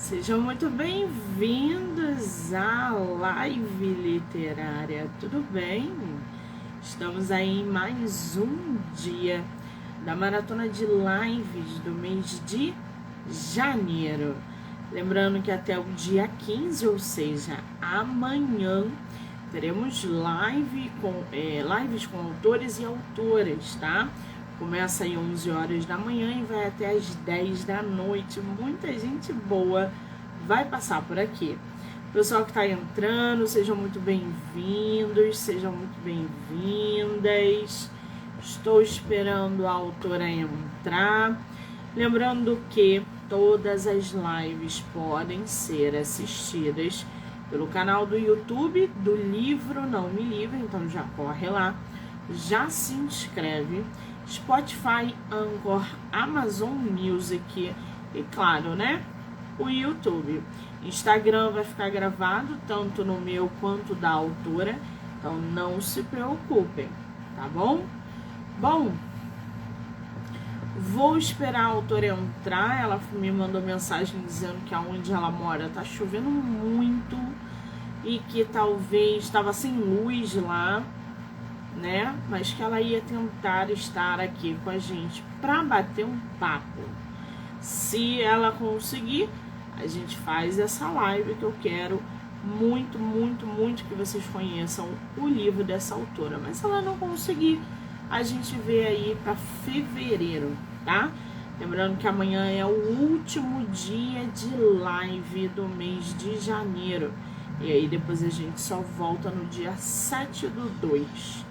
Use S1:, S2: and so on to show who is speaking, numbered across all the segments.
S1: Sejam muito bem-vindos à live literária, tudo bem? Estamos aí em mais um dia da maratona de lives do mês de janeiro. Lembrando que até o dia 15, ou seja, amanhã, teremos lives com autores e autoras, tá? Começa aí 11 horas da manhã e vai até as 10 da noite. Muita gente boa vai passar por aqui. Pessoal que está entrando, sejam muito bem-vindos, sejam muito bem-vindas. Estou esperando a autora entrar. Lembrando que todas as lives podem ser assistidas pelo canal do YouTube do Livro Não Me Livre, então já corre lá, já se inscreve. Spotify, Anchor, Amazon Music e, claro, né, o YouTube. Instagram vai ficar gravado tanto no meu quanto da autora, então não se preocupem, tá bom? Bom, vou esperar a autora entrar. Ela me mandou mensagem dizendo que aonde ela mora tá chovendo muito e que talvez estava sem luz lá, né? Mas que ela ia tentar estar aqui com a gente para bater um papo. Se ela conseguir, a gente faz essa live que eu quero muito, muito, muito que vocês conheçam o livro dessa autora. Mas se ela não conseguir, a gente vê aí para fevereiro, tá? Lembrando que amanhã é o último dia de live do mês de janeiro. E aí depois a gente só volta no dia 7/2.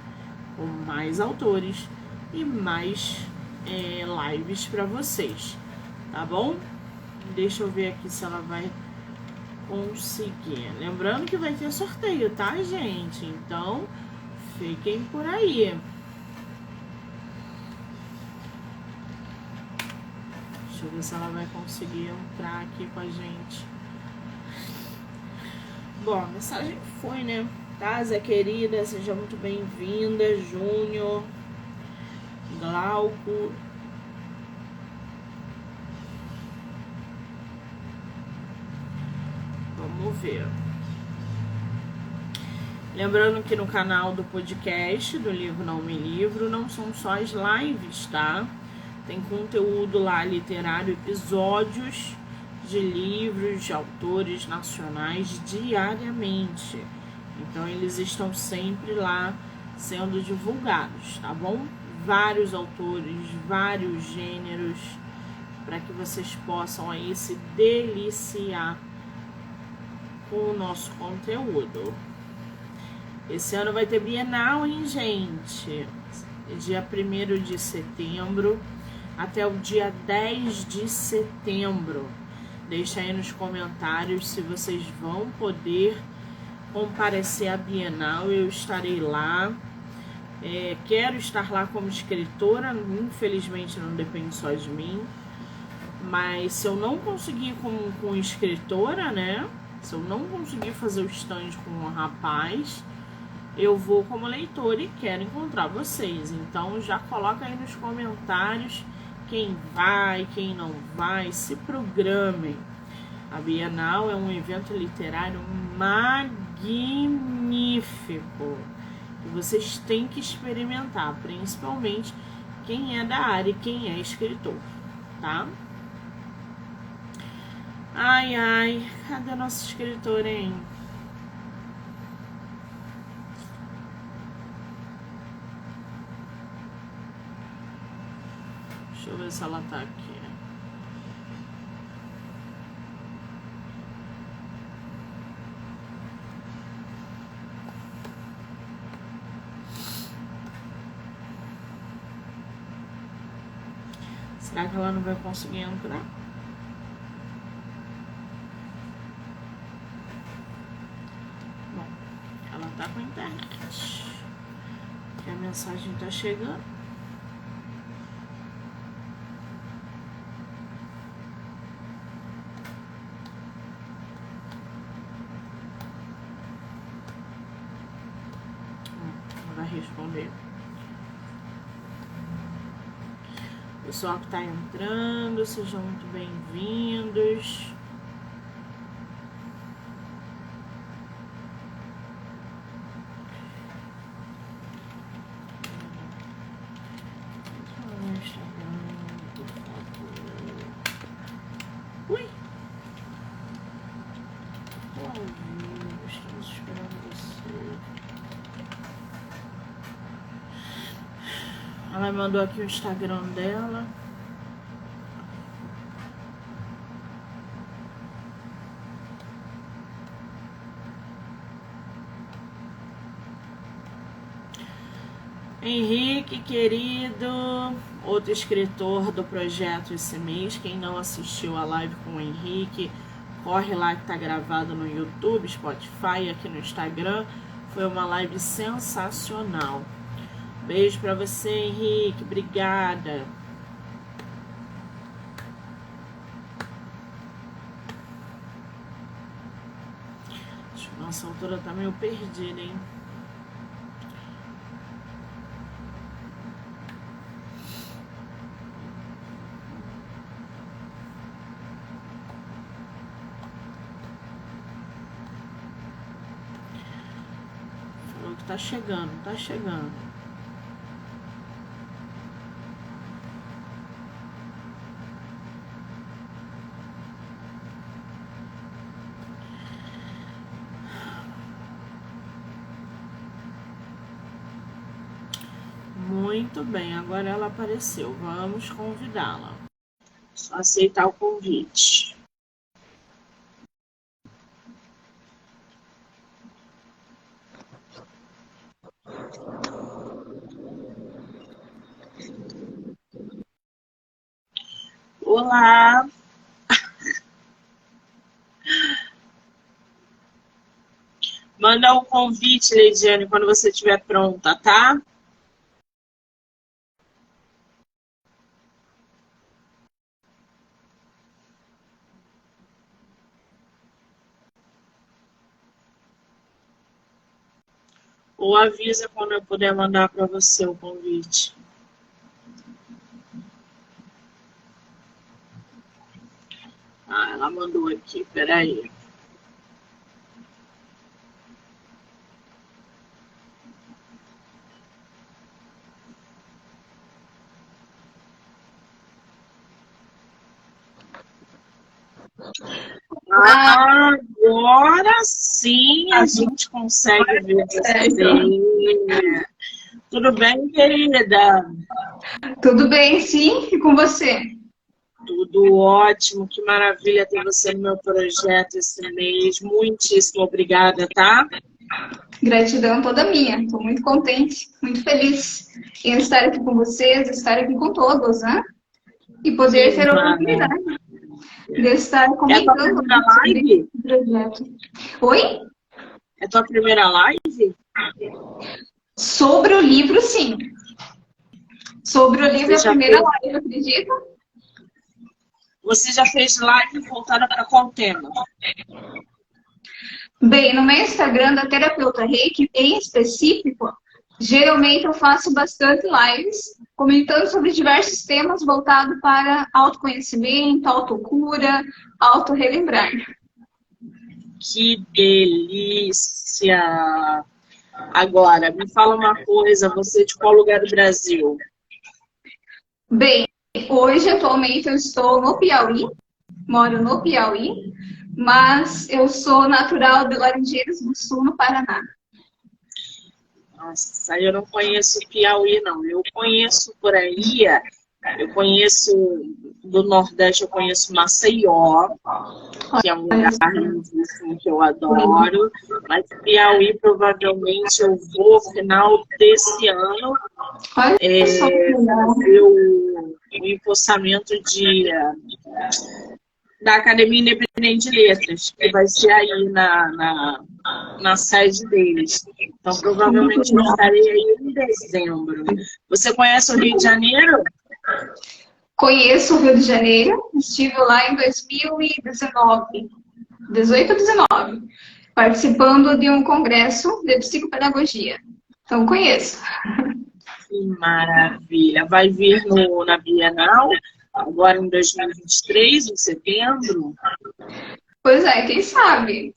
S1: Com mais autores e mais lives para vocês, tá bom? Deixa eu ver aqui se ela vai conseguir. Lembrando que vai ter sorteio, tá, gente? Então, fiquem por aí. Deixa eu ver se ela vai conseguir entrar aqui com a gente. Bom, a mensagem foi, né? Tá, Zé querida, seja muito bem-vinda. Júnior, Glauco. Vamos ver. Lembrando que no canal do podcast do Livro Não Me Livro não são só as lives, tá? Tem conteúdo lá literário, episódios de livros de autores nacionais diariamente. Então, eles estão sempre lá sendo divulgados, tá bom? Vários autores, vários gêneros, para que vocês possam aí se deliciar com o nosso conteúdo. Esse ano vai ter Bienal, hein, gente? Dia 1º de setembro até o dia 10 de setembro. Deixa aí nos comentários se vocês vão poder comparecer à Bienal. Eu estarei lá. Quero estar lá como escritora. Infelizmente não depende só de mim. Mas se eu não conseguir com escritora, né? Se eu não conseguir fazer o stand com um rapaz, eu vou como leitora e quero encontrar vocês. Então já coloca aí nos comentários quem vai, quem não vai, se programem. A Bienal é um evento literário magnífico que vocês têm que experimentar, principalmente quem é da área e quem é escritor, tá? Ai, ai, cadê a nossa escritora, hein? Deixa eu ver se ela tá aqui. Será que ela não vai conseguir entrar? Bom, ela tá com a internet. Que a mensagem tá chegando. Não vai responder. Pessoal que está entrando, sejam muito bem-vindos. Ela mandou aqui o Instagram dela. Henrique, querido, outro escritor do projeto esse mês. Quem não assistiu a live com o Henrique, corre lá que tá gravado no YouTube, Spotify, aqui no Instagram. Foi uma live sensacional. Beijo pra você, Henrique. Obrigada. Nossa, a altura tá meio perdida, hein? Falou que tá chegando, tá chegando. Muito bem, agora ela apareceu. Vamos convidá-la. Só aceitar o convite. Olá! Manda o convite, Leidiane, quando você estiver pronta, tá? Ou avisa quando eu puder mandar para você o convite. Ah, ela mandou aqui, peraí. Agora sim a gente consegue ver você. Tudo bem, querida?
S2: Tudo bem, sim. E com você?
S1: Tudo ótimo. Que maravilha ter você no meu projeto esse mês. Muitíssimo obrigada, tá?
S2: Gratidão toda minha. Estou muito contente, muito feliz em estar aqui com vocês, estar aqui com todos, né? E poder ter a oportunidade de estar comentando
S1: sobre o
S2: projeto. Oi?
S1: É tua primeira live?
S2: Sobre o livro, sim. Sobre o livro, é a primeira live, acredita?
S1: Você já fez live voltada para qual tema?
S2: Bem, no meu Instagram da Terapeuta Reiki, em específico, geralmente eu faço bastante lives comentando sobre diversos temas voltados para autoconhecimento, autocura, autorrelembrar.
S1: Que delícia! Agora, me fala uma coisa, você de qual lugar do Brasil?
S2: Bem, hoje, atualmente, eu estou no Piauí, moro no Piauí, mas eu sou natural de Laranjeiras do Sul, no Paraná.
S1: Nossa, eu não conheço Piauí, não. Eu conheço por aí, eu conheço do Nordeste, eu conheço Maceió, que é um lugar lindíssimo que eu adoro. Mas Piauí, provavelmente, eu vou no final desse ano fazer o empossamento da Academia Independente de Letras, que vai ser aí na sede deles. Então, provavelmente, eu estarei aí em dezembro. Você conhece o Rio de Janeiro?
S2: Conheço o Rio de Janeiro, estive lá em 2019, 18 ou 19, participando de um congresso de psicopedagogia. Então, conheço.
S1: Que maravilha! Vai vir na Bienal, agora em 2023, em setembro?
S2: Pois é, quem sabe?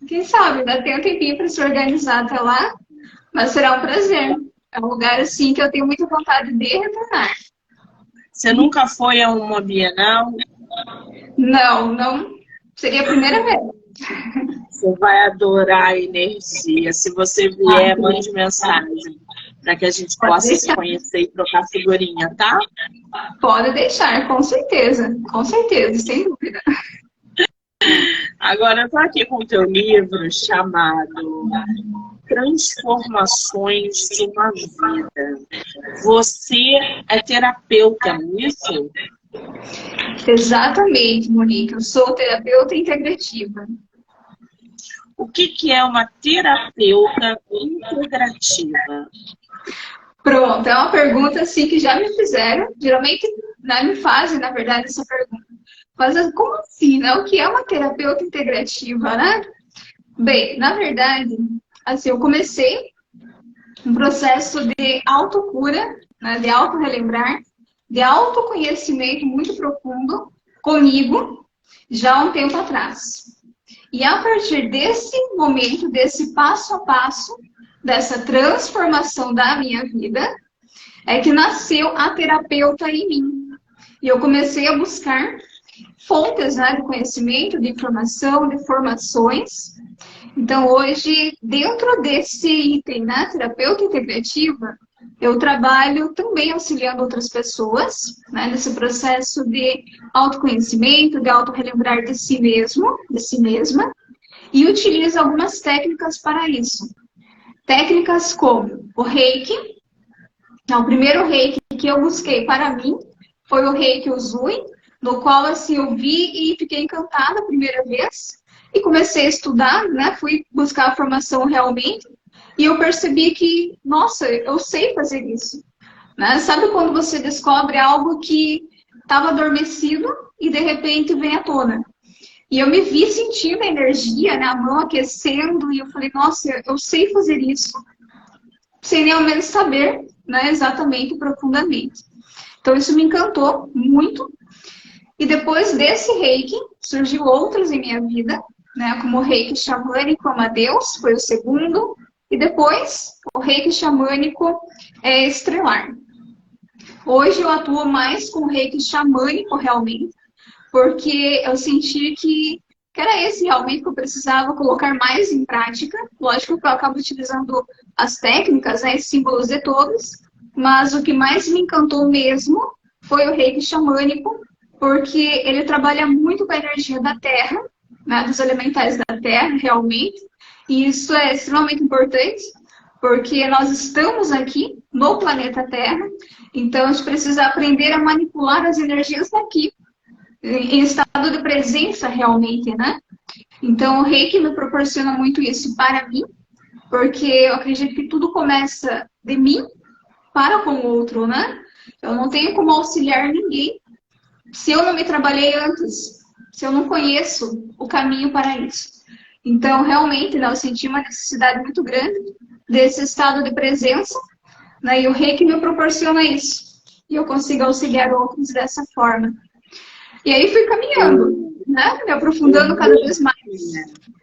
S2: Quem sabe? Ainda tem um tempinho para se organizar até lá, mas será um prazer. É um lugar, assim, que eu tenho muita vontade de retornar.
S1: Você nunca foi a uma Bienal?
S2: Não. Seria a primeira vez.
S1: Você vai adorar a energia. Se você vier, mande mensagem. para que a gente
S2: Pode
S1: possa se
S2: deixar.
S1: conhecer e trocar figurinha, tá?
S2: Pode deixar, com certeza, sem dúvida.
S1: Agora eu tô aqui com o teu livro chamado Transformações de uma Vida. Você é terapeuta, não é isso?
S2: Exatamente, Monique. Eu sou terapeuta integrativa.
S1: O que é uma terapeuta integrativa?
S2: Pronto, é uma pergunta assim que já me fizeram. Geralmente me fazem, na verdade, essa pergunta. Mas como assim, né? O que é uma terapeuta integrativa, né? Bem, na verdade, assim, eu comecei um processo de autocura, né? De autorrelembrar, de autoconhecimento muito profundo comigo já há um tempo atrás. E a partir desse momento, desse passo a passo, dessa transformação da minha vida, é que nasceu a terapeuta em mim. E eu comecei a buscar fontes, né, de conhecimento, de informação, de formações. Então, hoje, dentro desse item, né, terapeuta integrativa, eu trabalho também auxiliando outras pessoas, né, nesse processo de autoconhecimento, de autorrelembrar de si mesmo, de si mesma, e utilizo algumas técnicas para isso. Técnicas como o Reiki. Então, o primeiro Reiki que eu busquei para mim foi o Reiki Usui, no qual assim, eu vi e fiquei encantada a primeira vez. E comecei a estudar, né? Fui buscar a formação realmente. E eu percebi que, nossa, eu sei fazer isso. Né? Sabe quando você descobre algo que estava adormecido e de repente vem à tona? E eu me vi sentindo a energia, né? A mão aquecendo. E eu falei, nossa, eu sei fazer isso. Sem nem ao menos saber, né? Exatamente, profundamente. Então isso me encantou muito. E depois desse Reiki, surgiu outros em minha vida, né? Como o Reiki xamânico Amadeus, foi o segundo. E depois, o Reiki xamânico estrelar. Hoje eu atuo mais com o Reiki xamânico, realmente, porque eu senti que era esse realmente que eu precisava colocar mais em prática. Lógico que eu acabo utilizando as técnicas, né, símbolos de todos, mas o que mais me encantou mesmo foi o Reiki xamânico, porque ele trabalha muito com a energia da Terra, né, dos elementais da Terra, realmente. E isso é extremamente importante, porque nós estamos aqui no planeta Terra, então a gente precisa aprender a manipular as energias daqui, em estado de presença realmente, né? Então o Reiki me proporciona muito isso para mim, porque eu acredito que tudo começa de mim para com o outro, né? Eu não tenho como auxiliar ninguém se eu não me trabalhei antes, se eu não conheço o caminho para isso. Então, realmente, né, eu senti uma necessidade muito grande desse estado de presença, né, e o Reiki me proporciona isso. E eu consigo auxiliar outros dessa forma. E aí fui caminhando, né, me aprofundando cada vez mais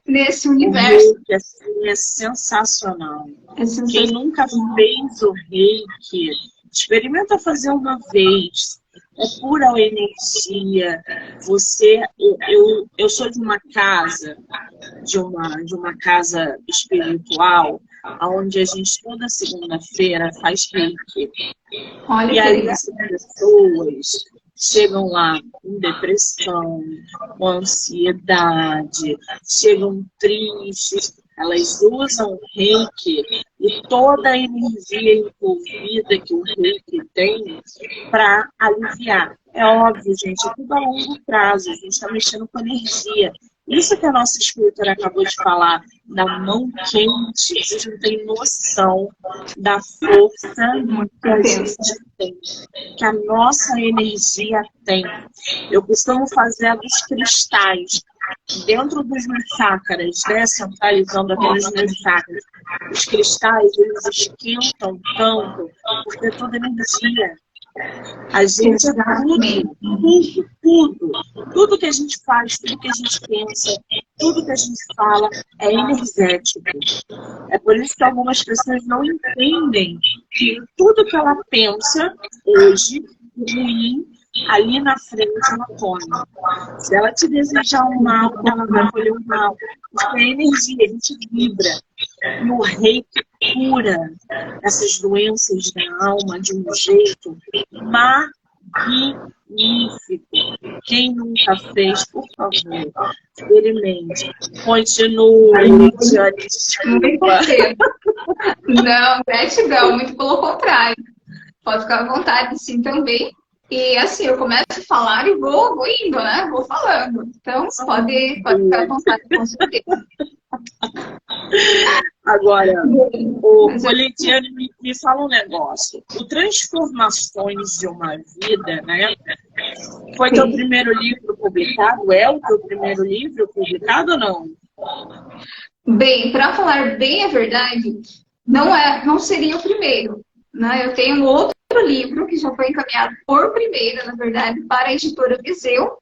S2: nesse universo.
S1: O Reiki, assim, é sensacional.
S2: É sensacional.
S1: Quem nunca fez o Reiki, experimenta fazer uma vez. É pura energia. Eu sou de uma casa, de uma casa espiritual, onde a gente toda segunda-feira faz Reiki.
S2: Olha
S1: E aí as pessoas chegam lá com depressão, com ansiedade, chegam tristes, elas usam o Reiki e toda a energia envolvida que o Reiki tem para aliviar. É óbvio, gente, é tudo a longo prazo, a gente está mexendo com energia. Isso que a nossa escritora acabou de falar, da mão quente, vocês não têm noção da força que a gente tem, que a nossa energia tem. Eu costumo fazer a dos cristais, dentro dos meus chakras, né? Centralizando aqui nos meus chakras. Os cristais, eles esquentam tanto, porque é toda energia. A gente é tudo que a gente faz, tudo que a gente pensa, tudo que a gente fala é energético. É por isso que algumas pessoas não entendem que tudo que ela pensa hoje, ruim, ali na frente ela come. Se ela te desejar um mal, ela vai colher um mal. Porque é energia, a gente vibra. E o Reiki cura essas doenças da alma de um jeito magnífico. Quem nunca fez, por favor, experimente. Continue, Lidiane, desculpa.
S2: Não, gratidão, muito pelo contrário. Pode ficar à vontade, sim, também. E assim, eu começo a falar e vou indo, né? Vou falando. Então, pode ficar à vontade, com certeza.
S1: Agora, Lidiane, me fala um negócio. O Transformações de uma Vida, né? Foi teu primeiro livro publicado? É o teu primeiro livro publicado ou não?
S2: Bem, para falar bem a verdade, não seria o primeiro, né? Eu tenho um outro livro que já foi encaminhado por primeira, na verdade, para a editora Viseu,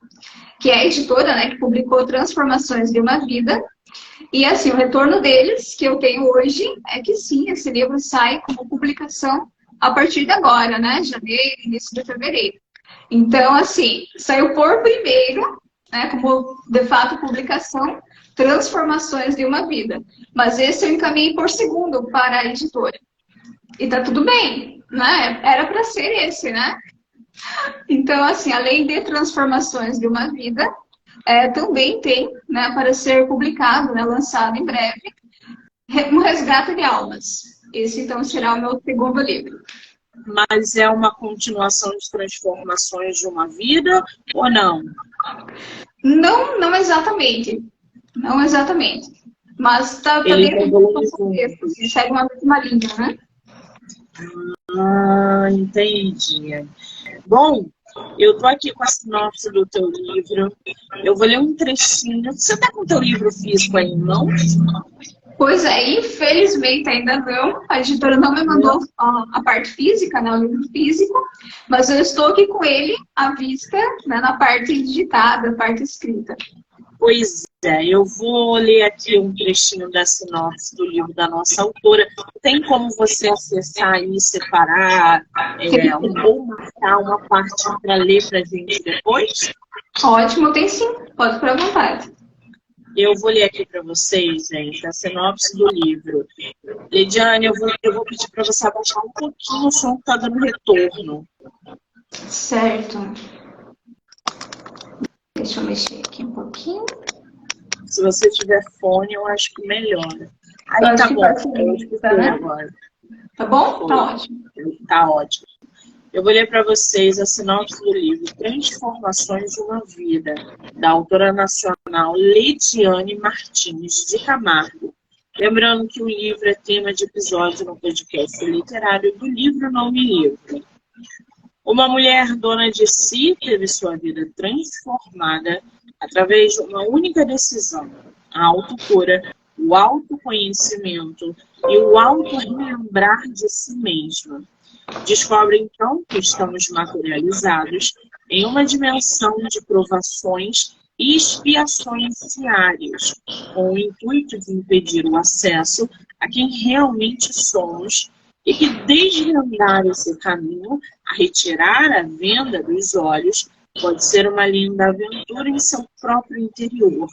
S2: que é a editora, né, que publicou Transformações de uma Vida. E assim, o retorno deles, que eu tenho hoje, é que sim, esse livro sai como publicação a partir de agora, né? Janeiro, início de fevereiro. Então, assim, saiu por primeiro, né, como de fato publicação, Transformações de uma Vida. Mas esse eu encaminhei por segundo para a editora. E tá tudo bem, né? Era para ser esse, né? Então, assim, além de Transformações de uma Vida, também tem, né, para ser publicado, né, lançado em breve, Um Resgate de Almas. Esse, então, será o meu segundo livro.
S1: Mas é uma continuação de Transformações de uma Vida ou não?
S2: Não exatamente. Não exatamente. Mas tá dentro do contexto, segue uma mesma linha, né?
S1: Entendi. Bom, eu tô aqui com a sinopse do teu livro. Eu vou ler um trechinho. Você tá com o teu livro físico aí em mãos?
S2: Pois é, infelizmente ainda não. A editora não me mandou a parte física, né, o livro físico, mas eu estou aqui com ele à vista, né, na parte digitada, na parte escrita.
S1: Pois é, eu vou ler aqui um trechinho da sinopse do livro da nossa autora. Tem como você acessar e separar ou marcar uma parte para ler para a gente depois?
S2: Ótimo, tem sim. Pode ficar à vontade.
S1: Eu vou ler aqui para vocês, gente, a sinopse do livro. Lidiane, eu vou pedir para você abaixar um pouquinho o som que está dando retorno.
S2: Certo. Deixa eu mexer aqui um pouquinho.
S1: Se você tiver fone, eu acho que melhora. Aí tá bom, eu escutei agora.
S2: Tá bom? Tá ótimo.
S1: Tá ótimo. Eu vou ler para vocês a sinopse do livro Transformações de uma Vida, da autora nacional Lidiane Martins de Camargo. Lembrando que o livro é tema de episódio no podcast literário do Livro Não Me Livro. Uma mulher dona de si teve sua vida transformada através de uma única decisão: a autocura, o autoconhecimento e o auto-relembrar de si mesma. Descobre então que estamos materializados em uma dimensão de provações e expiações diárias, com o intuito de impedir o acesso a quem realmente somos e que desvendar esse caminho, a retirar a venda dos olhos, pode ser uma linda aventura em seu próprio interior.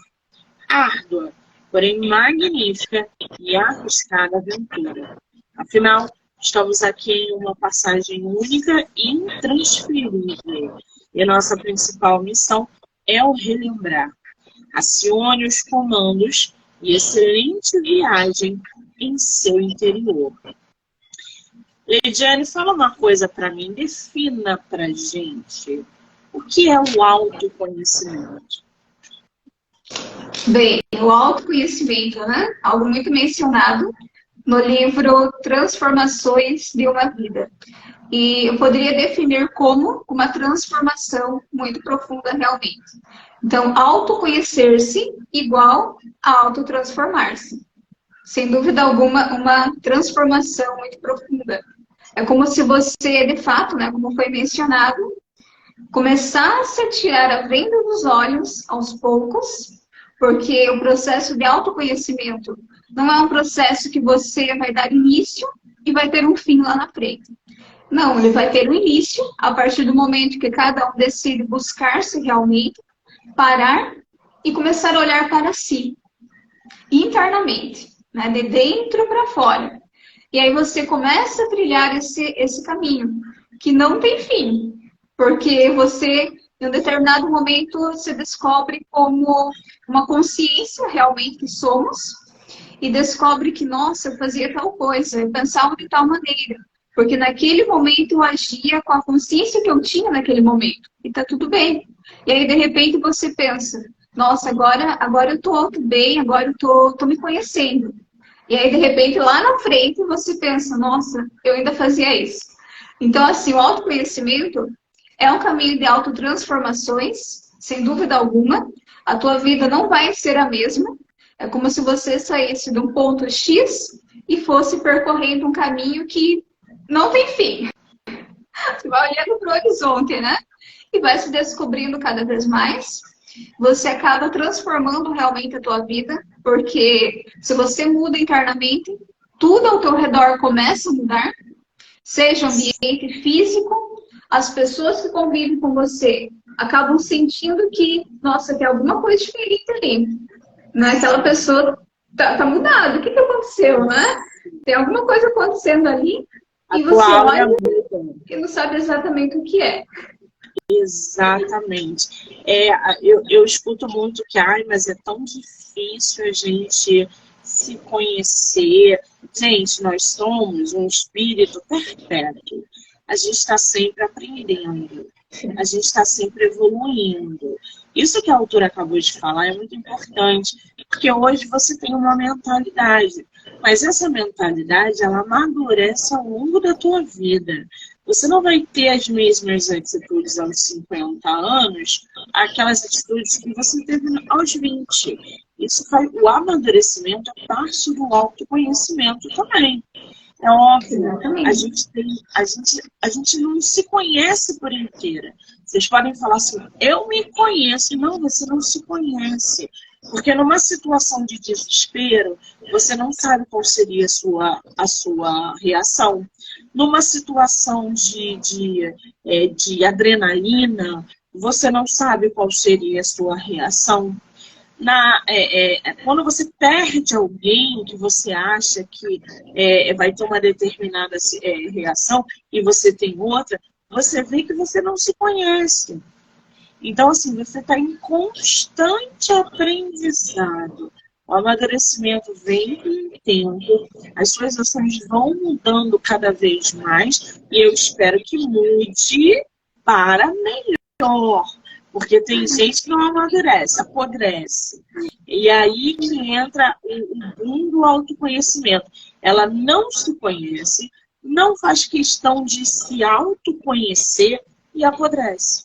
S1: Árdua, porém magnífica e arriscada aventura. Afinal, estamos aqui em uma passagem única e intransferível. E nossa principal missão é o relembrar. Acione os comandos e excelente viagem em seu interior. Lidiane, fala uma coisa para mim, defina para gente o que é o autoconhecimento.
S2: Bem, o autoconhecimento, né? Algo muito mencionado no livro Transformações de uma Vida. E eu poderia definir como uma transformação muito profunda realmente. Então, autoconhecer-se igual a autotransformar-se. Sem dúvida alguma, uma transformação muito profunda. É como se você, de fato, né, como foi mencionado, começasse a tirar a venda dos olhos aos poucos, porque o processo de autoconhecimento não é um processo que você vai dar início e vai ter um fim lá na frente. Não, ele vai ter um início a partir do momento que cada um decide buscar-se realmente, parar e começar a olhar para si, internamente, né, de dentro para fora. E aí você começa a trilhar esse caminho, que não tem fim. Porque você, em um determinado momento, se descobre como uma consciência realmente que somos, e descobre que, nossa, eu fazia tal coisa, eu pensava de tal maneira. Porque naquele momento eu agia com a consciência que eu tinha naquele momento. E tá tudo bem. E aí, de repente, você pensa, nossa, agora eu tô bem, agora eu tô me conhecendo. E aí, de repente, lá na frente, você pensa, nossa, eu ainda fazia isso. Então, assim, o autoconhecimento é um caminho de autotransformações, sem dúvida alguma. A tua vida não vai ser a mesma. É como se você saísse de um ponto X e fosse percorrendo um caminho que não tem fim. Você vai olhando para o horizonte, né? E vai se descobrindo cada vez mais. Você acaba transformando realmente a tua vida, porque se você muda internamente, tudo ao teu redor começa a mudar, seja ambiente físico, as pessoas que convivem com você acabam sentindo que, nossa, tem alguma coisa diferente ali. Né? Aquela pessoa tá mudada, o que aconteceu, né? Tem alguma coisa acontecendo ali e você olha e não sabe exatamente o que é.
S1: Exatamente. Eu escuto muito que, mas é tão difícil a gente se conhecer. Gente, nós somos um espírito perpétuo. A gente está sempre aprendendo. A gente está sempre evoluindo. Isso que a autora acabou de falar é muito importante, porque hoje você tem uma mentalidade, mas essa mentalidade, ela amadurece ao longo da tua vida. Você não vai ter as mesmas atitudes aos 50 anos, aquelas atitudes que você teve aos 20. Isso faz, o amadurecimento é parte do autoconhecimento também. É óbvio, a gente não se conhece por inteira. Vocês podem falar assim, eu me conheço. Não, você não se conhece. Porque numa situação de desespero, você não sabe qual seria a sua reação. Numa situação de adrenalina, você não sabe qual seria a sua reação. Quando você perde alguém que você acha que vai ter uma determinada reação e você tem outra, você vê que você não se conhece. Então, assim, você está em constante aprendizado. O amadurecimento vem com o tempo, as suas ações vão mudando cada vez mais e eu espero que mude para melhor. Porque tem gente que não amadurece, apodrece. E aí que entra o boom do autoconhecimento. Ela não se conhece, não faz questão de se autoconhecer e apodrece.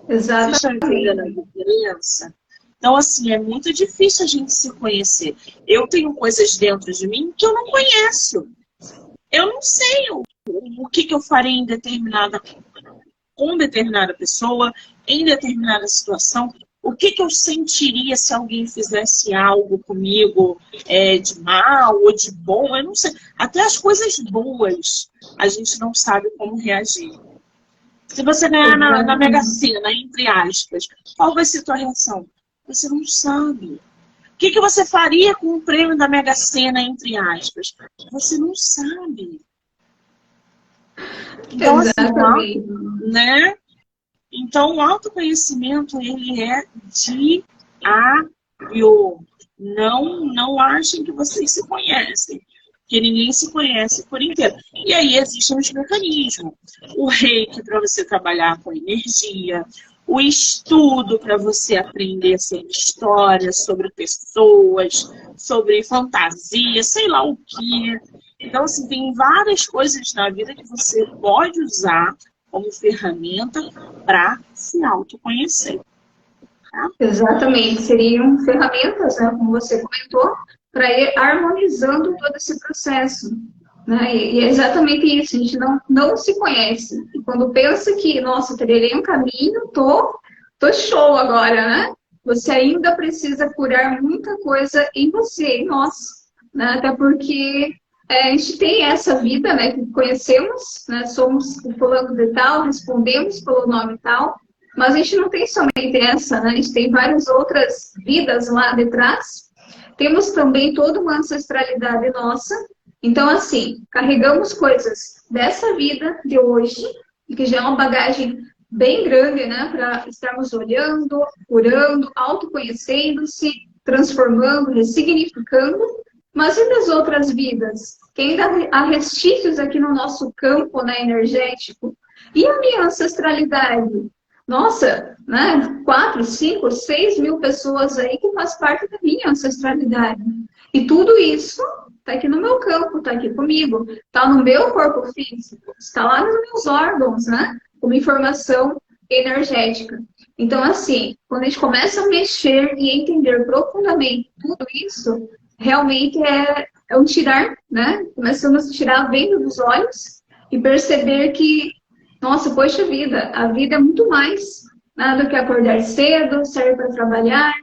S2: Exatamente.
S1: Você está entendendo a diferença? Então, assim, é muito difícil a gente se conhecer. Eu tenho coisas dentro de mim que eu não conheço. Eu não sei o que eu farei com determinada pessoa, em determinada situação, o que eu sentiria se alguém fizesse algo comigo de mal ou de bom, eu não sei. Até as coisas boas, a gente não sabe como reagir. Se você ganhar na Mega Sena, entre aspas, qual vai ser a tua reação? Você não sabe. O que você faria com o prêmio da Mega Sena, entre aspas? Você não sabe. Então, assim, né? Então, o autoconhecimento, ele é diário. Não achem que vocês se conhecem. Que ninguém se conhece por inteiro. E aí existem os mecanismos. O reiki para você trabalhar com energia, o estudo para você aprender sobre história, sobre pessoas, sobre fantasia, sei lá o quê. Então, assim, tem várias coisas na vida que você pode usar como ferramenta para se autoconhecer. Tá?
S2: Exatamente. Seriam ferramentas, né, como você comentou, para ir harmonizando todo esse processo. Né? E é exatamente isso, a gente não se conhece. E quando pensa que, nossa, trilhei um caminho, tô show agora, né? Você ainda precisa curar muita coisa em você, em nós. Né? Até porque a gente tem essa vida, né, que conhecemos, né? Somos o fulano de tal, respondemos pelo nome tal, mas a gente não tem somente essa, né? A gente tem várias outras vidas lá detrás. Temos também toda uma ancestralidade nossa, Então, assim, carregamos coisas dessa vida de hoje, que já é uma bagagem bem grande, né, para estarmos olhando, curando, autoconhecendo-se, transformando, ressignificando, mas e das outras vidas? Que ainda há restícios aqui no nosso campo, né, energético. E a minha ancestralidade? Nossa, né, 4, 5, 6 mil pessoas aí que faz parte da minha ancestralidade. E tudo isso está aqui no meu campo, está aqui comigo, está no meu corpo físico, está lá nos meus órgãos, né? Como informação energética. Então, assim, quando a gente começa a mexer e entender profundamente tudo isso, realmente é um tirar, né? Começamos a tirar vendo dos olhos e perceber que, nossa, poxa vida, a vida é muito mais, né, do que acordar cedo, sair para trabalhar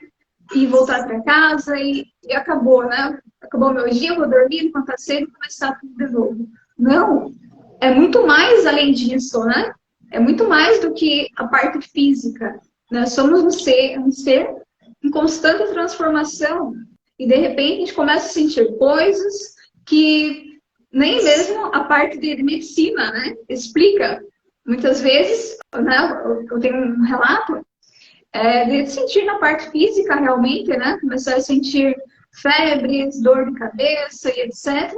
S2: e voltar para casa e acabou, né? Acabou meu dia, eu vou dormir, levantar cedo e começar tudo de novo. Não, é muito mais além disso, né? É muito mais do que a parte física. Nós somos um ser em constante transformação. E, de repente, a gente começa a sentir coisas que nem mesmo a parte de medicina, né, explica. Muitas vezes, né, eu tenho um relato de sentir na parte física realmente, né, começar a sentir febres, dor de cabeça e etc.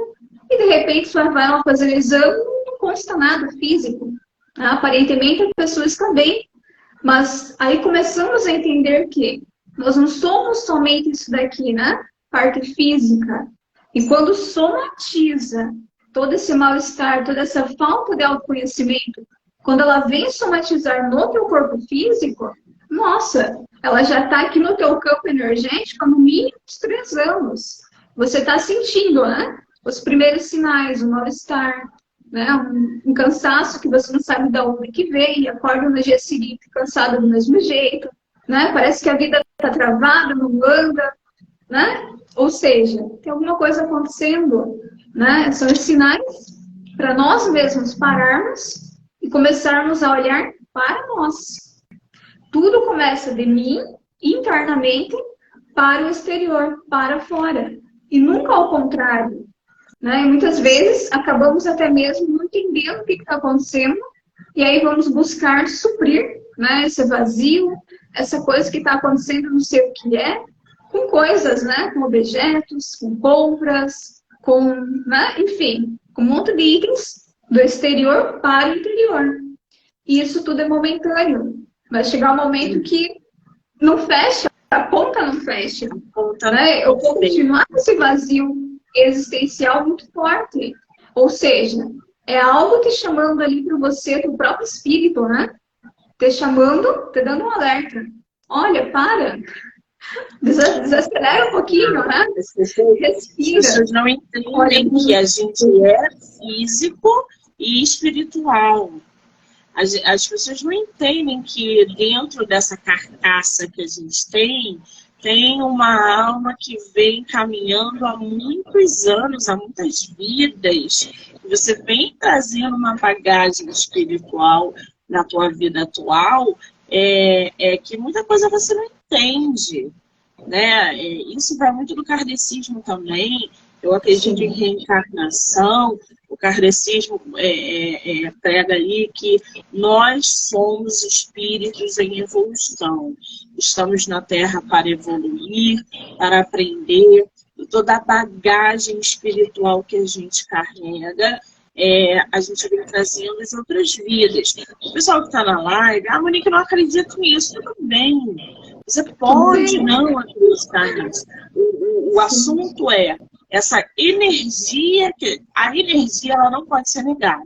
S2: E, de repente, você vai lá fazer o exame e não consta nada físico. Aparentemente, a pessoa está bem, mas aí começamos a entender que nós não somos somente isso daqui, né? Parte física. E quando somatiza todo esse mal-estar, toda essa falta de autoconhecimento, quando ela vem somatizar no teu corpo físico, nossa, ela já está aqui no teu campo energético há no mínimo uns 3 anos. Você está sentindo, né? Os primeiros sinais, o mal-estar, né? Um cansaço que você não sabe de onde que veio, acorda no dia seguinte cansado do mesmo jeito, né? Parece que a vida está travada, não anda, né? Ou seja, tem alguma coisa acontecendo, né? São os sinais para nós mesmos pararmos e começarmos a olhar para nós. Tudo começa de mim, internamente, para o exterior, para fora. E nunca ao contrário. Né? E muitas vezes acabamos até mesmo não entendendo o que está acontecendo e aí vamos buscar suprir, né, esse vazio, essa coisa que está acontecendo, não sei o que é, com coisas, né, com objetos, com compras, com, né, enfim, com um monte de itens do exterior para o interior. E isso tudo é momentâneo. Vai chegar um momento que não fecha, a ponta não fecha. Né? Eu vou continuar com esse vazio existencial muito forte. Ou seja, é algo te chamando ali para você, do próprio espírito, né? Te chamando, te dando um alerta. Olha, para. Desacelera um pouquinho, né? Respira.
S1: As pessoas não entendem que a gente é físico e espiritual. As pessoas não entendem que dentro dessa carcaça que a gente tem uma alma que vem caminhando há muitos anos, há muitas vidas. Você vem trazendo uma bagagem espiritual na tua vida atual, que muita coisa você não entende. Né? Isso vai muito do kardecismo também. Eu acredito em reencarnação. O kardecismo prega ali que nós somos espíritos em evolução. Estamos na Terra para evoluir, para aprender. E toda a bagagem espiritual que a gente carrega, a gente vem trazendo as outras vidas. O pessoal que está na live, Monique, eu não acredito nisso. Tudo bem. Você pode não acreditar nisso. O assunto é essa energia, a energia ela não pode ser negada.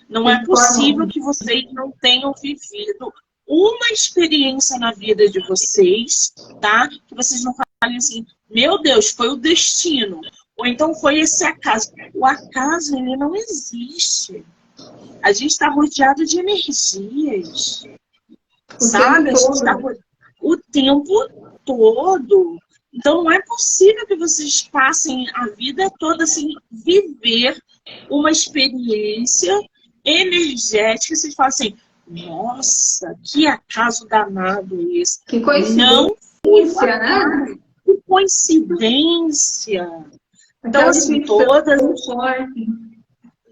S1: Não é possível que vocês não tenham vivido uma experiência na vida de vocês, tá? Que vocês não falem assim, meu Deus, foi o destino. Ou então foi esse acaso. O acaso, ele não existe. A gente está rodeado de energias. Sabe? A gente está o tempo todo. Então, não é possível que vocês passem a vida toda sem viver uma experiência energética. Vocês falam assim, nossa, que acaso danado esse.
S2: Que coincidência,
S1: não
S2: né?
S1: Que coincidência. Então, assim, todas...
S2: forte.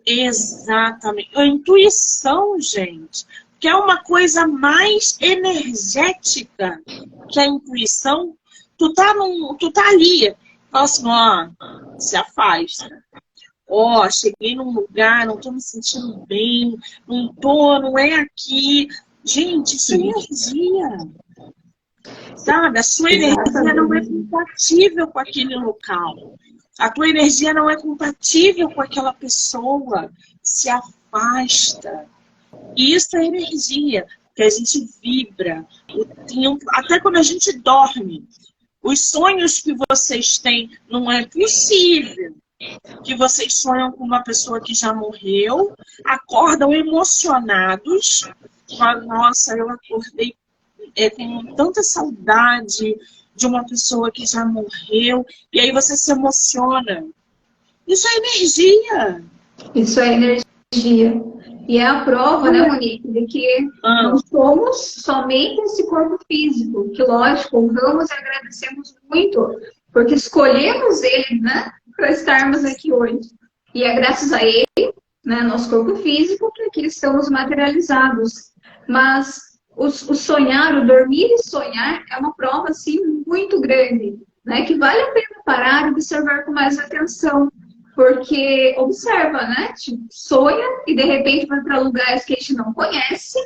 S1: Exatamente. A intuição, gente, que é uma coisa mais energética que a intuição. Tu tá ali, fala assim, ó, se afasta. Ó, cheguei num lugar, não tô me sentindo bem, não é aqui. Gente, isso é energia. Sabe? A sua energia não é compatível com aquele local. A tua energia não é compatível com aquela pessoa. Se afasta. Isso é energia, que a gente vibra o tempo, até quando a gente dorme. Os sonhos que vocês têm, não é possível que vocês sonham com uma pessoa que já morreu, acordam emocionados, falam, nossa, eu acordei com tanta saudade de uma pessoa que já morreu, e aí você se emociona. Isso é energia.
S2: Isso é energia. E é a prova, né, Monique, de que não somos somente esse corpo físico, que lógico, honramos e agradecemos muito, porque escolhemos ele, né, para estarmos aqui hoje. E é graças a ele, né, nosso corpo físico, que aqui estamos materializados. Mas o sonhar, o dormir e sonhar é uma prova, assim, muito grande, né, que vale a pena parar e observar com mais atenção. Porque observa, né? Tipo, sonha e de repente vai para lugares que a gente não conhece,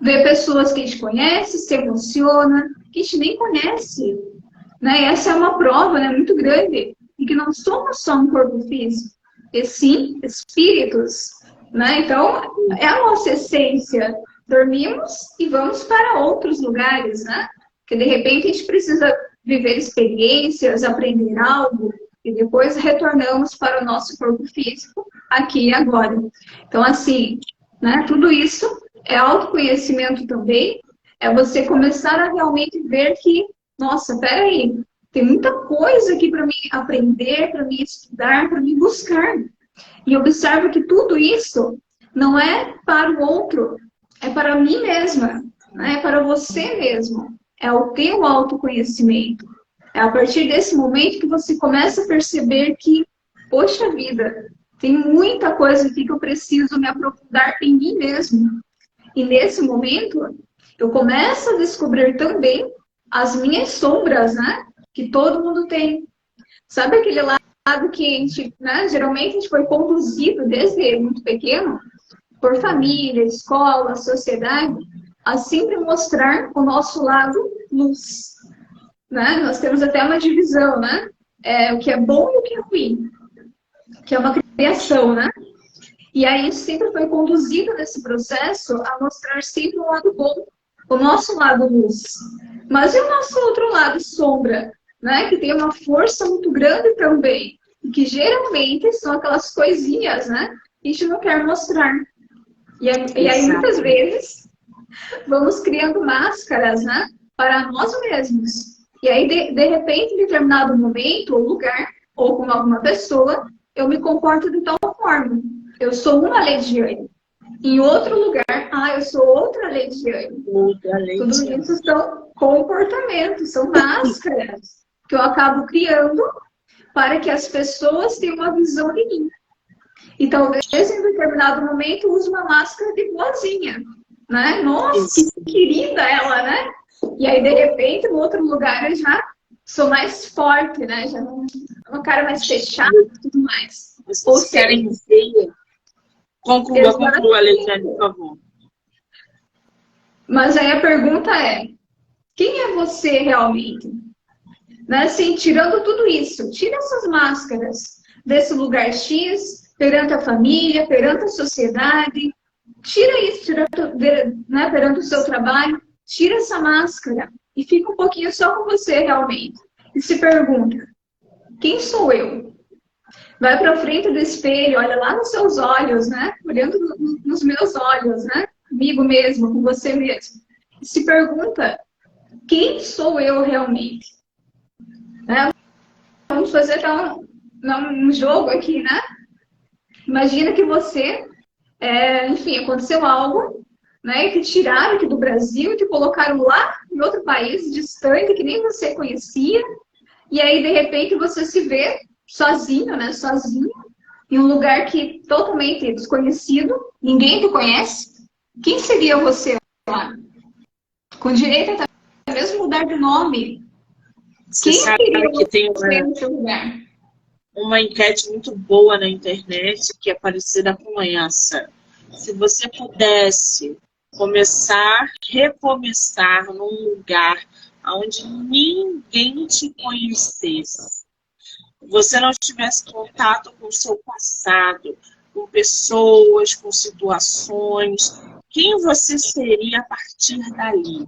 S2: vê pessoas que a gente conhece, se emociona, que a gente nem conhece. Né? E essa é uma prova, né, muito grande de que não somos só um corpo físico, e sim espíritos. Né? Então, é a nossa essência. Dormimos e vamos para outros lugares, né? Porque de repente a gente precisa viver experiências, aprender algo, e depois retornamos para o nosso corpo físico, aqui e agora. Então, assim, né, tudo isso é autoconhecimento também, é você começar a realmente ver que, nossa, peraí, tem muita coisa aqui para mim aprender, para mim estudar, para mim buscar. E observa que tudo isso não é para o outro, é para mim mesma, né, é para você mesmo, é o teu autoconhecimento. É a partir desse momento que você começa a perceber que, poxa vida, tem muita coisa aqui que eu preciso me aprofundar em mim mesmo. E nesse momento, eu começo a descobrir também as minhas sombras, né? Que todo mundo tem. Sabe aquele lado que a gente, né? Geralmente a gente foi conduzido desde muito pequeno, por família, escola, sociedade, a sempre mostrar o nosso lado luz. Né? Nós temos até uma divisão, né? O que é bom e o que é ruim, que é uma criação, né? E aí a gente sempre foi conduzido nesse processo a mostrar sempre o lado bom, o nosso lado luz. Mas e o nosso outro lado sombra, né? Que tem uma força muito grande também, e que geralmente são aquelas coisinhas, né? Que a gente não quer mostrar. E aí muitas vezes vamos criando máscaras, né? Para nós mesmos. E aí, de repente, em determinado momento, ou lugar, ou com alguma pessoa, eu me comporto de tal forma. Eu sou uma Leidiane. Em outro lugar, eu sou outra Leidiane. Tudo isso são comportamentos, são máscaras que eu acabo criando para que as pessoas tenham uma visão de mim. E talvez, em determinado momento, eu use uma máscara de boazinha. Né? Nossa, que querida ela, né? E aí, de repente, no outro lugar eu já sou mais forte, né? Já não uma cara mais fechada e tudo mais.
S1: Vocês querem ver? Conclua, Alexandre, por favor.
S2: Mas aí a pergunta é, quem é você realmente? Né? Assim, tirando tudo isso, tira essas máscaras desse lugar X, perante a família, perante a sociedade, tira isso, né, perante o seu trabalho, tira essa máscara e fica um pouquinho só com você realmente. E se pergunta, quem sou eu? Vai para frente do espelho, olha lá nos seus olhos, né? Olhando nos meus olhos, né? Comigo mesmo, com você mesmo. E se pergunta, quem sou eu realmente? Né? Vamos fazer um jogo aqui, né? Imagina que você, enfim, aconteceu algo, né, que tiraram aqui do Brasil e te colocaram lá em outro país distante que nem você conhecia, e aí de repente você se vê sozinho, né? Sozinho, em um lugar que totalmente desconhecido, ninguém te conhece. Quem seria você lá? Com direito até mesmo mudar de nome.
S1: Você
S2: Quem
S1: sabe
S2: seria
S1: que tem
S2: você no seu lugar?
S1: uma enquete muito boa na internet que é parecida com essa. Se você pudesse recomeçar num lugar onde ninguém te conhecesse, você não tivesse contato com o seu passado, com pessoas, com situações, quem você seria a partir dali?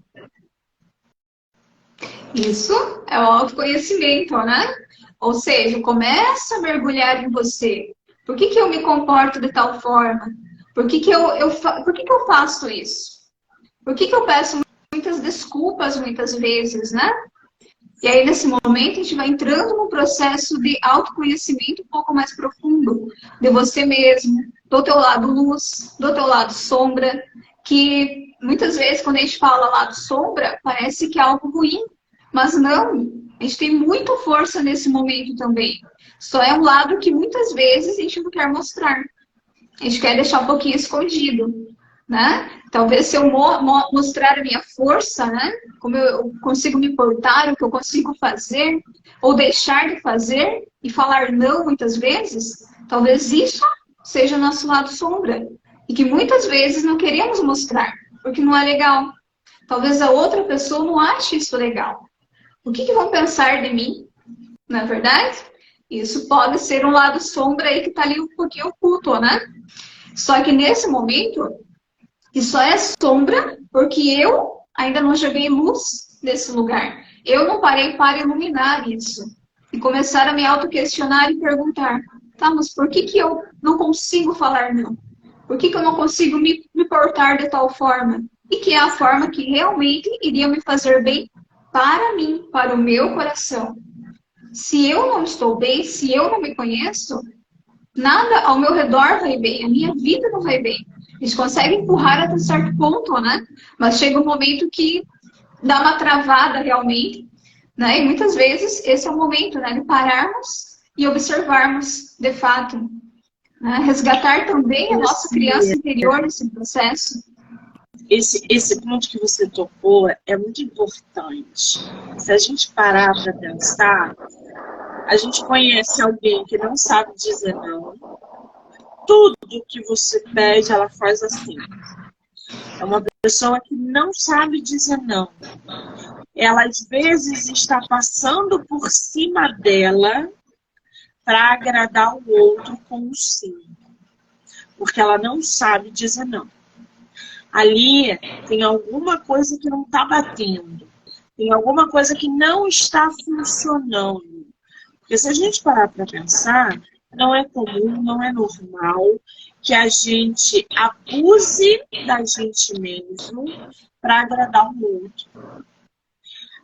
S2: Isso é o autoconhecimento, né? Ou seja, começa a mergulhar em você. Por que eu me comporto de tal forma? Por que eu faço isso? Por que eu peço muitas desculpas muitas vezes, né? E aí, nesse momento, a gente vai entrando num processo de autoconhecimento um pouco mais profundo de você mesmo, do teu lado luz, do teu lado sombra, que muitas vezes, quando a gente fala lado sombra, parece que é algo ruim, mas não. A gente tem muita força nesse momento também. Só é um lado que muitas vezes a gente não quer mostrar. A gente quer deixar um pouquinho escondido, né? Talvez se eu mostrar a minha força, né? Como eu consigo me portar, o que eu consigo fazer, ou deixar de fazer e falar não muitas vezes, talvez isso seja o nosso lado sombra. E que muitas vezes não queremos mostrar, porque não é legal. Talvez a outra pessoa não ache isso legal. O que vão pensar de mim? Não é verdade? Isso pode ser um lado sombra aí que está ali um pouquinho oculto, né? Só que nesse momento, que só é sombra porque eu ainda não joguei luz nesse lugar. Eu não parei para iluminar isso. E começar a me autoquestionar e perguntar, tá, mas por que eu não consigo falar não? Por que eu não consigo me portar de tal forma? E que é a forma que realmente iria me fazer bem para mim, para o meu coração. Se eu não estou bem, se eu não me conheço, nada ao meu redor vai bem, a minha vida não vai bem. A gente consegue empurrar até certo ponto, né? Mas chega um momento que dá uma travada realmente, né? E muitas vezes esse é o momento, né? De pararmos e observarmos de fato, né? Resgatar também a nossa criança interior nesse processo.
S1: Esse ponto que você tocou é muito importante. Se a gente parar para pensar, a gente conhece alguém que não sabe dizer não. Tudo que você pede, ela faz assim. É uma pessoa que não sabe dizer não. Ela, às vezes, está passando por cima dela para agradar o outro com o sim. Porque ela não sabe dizer não. Ali tem alguma coisa que não está batendo. Tem alguma coisa que não está funcionando. Porque se a gente parar para pensar, não é comum, não é normal que a gente abuse da gente mesmo para agradar o outro.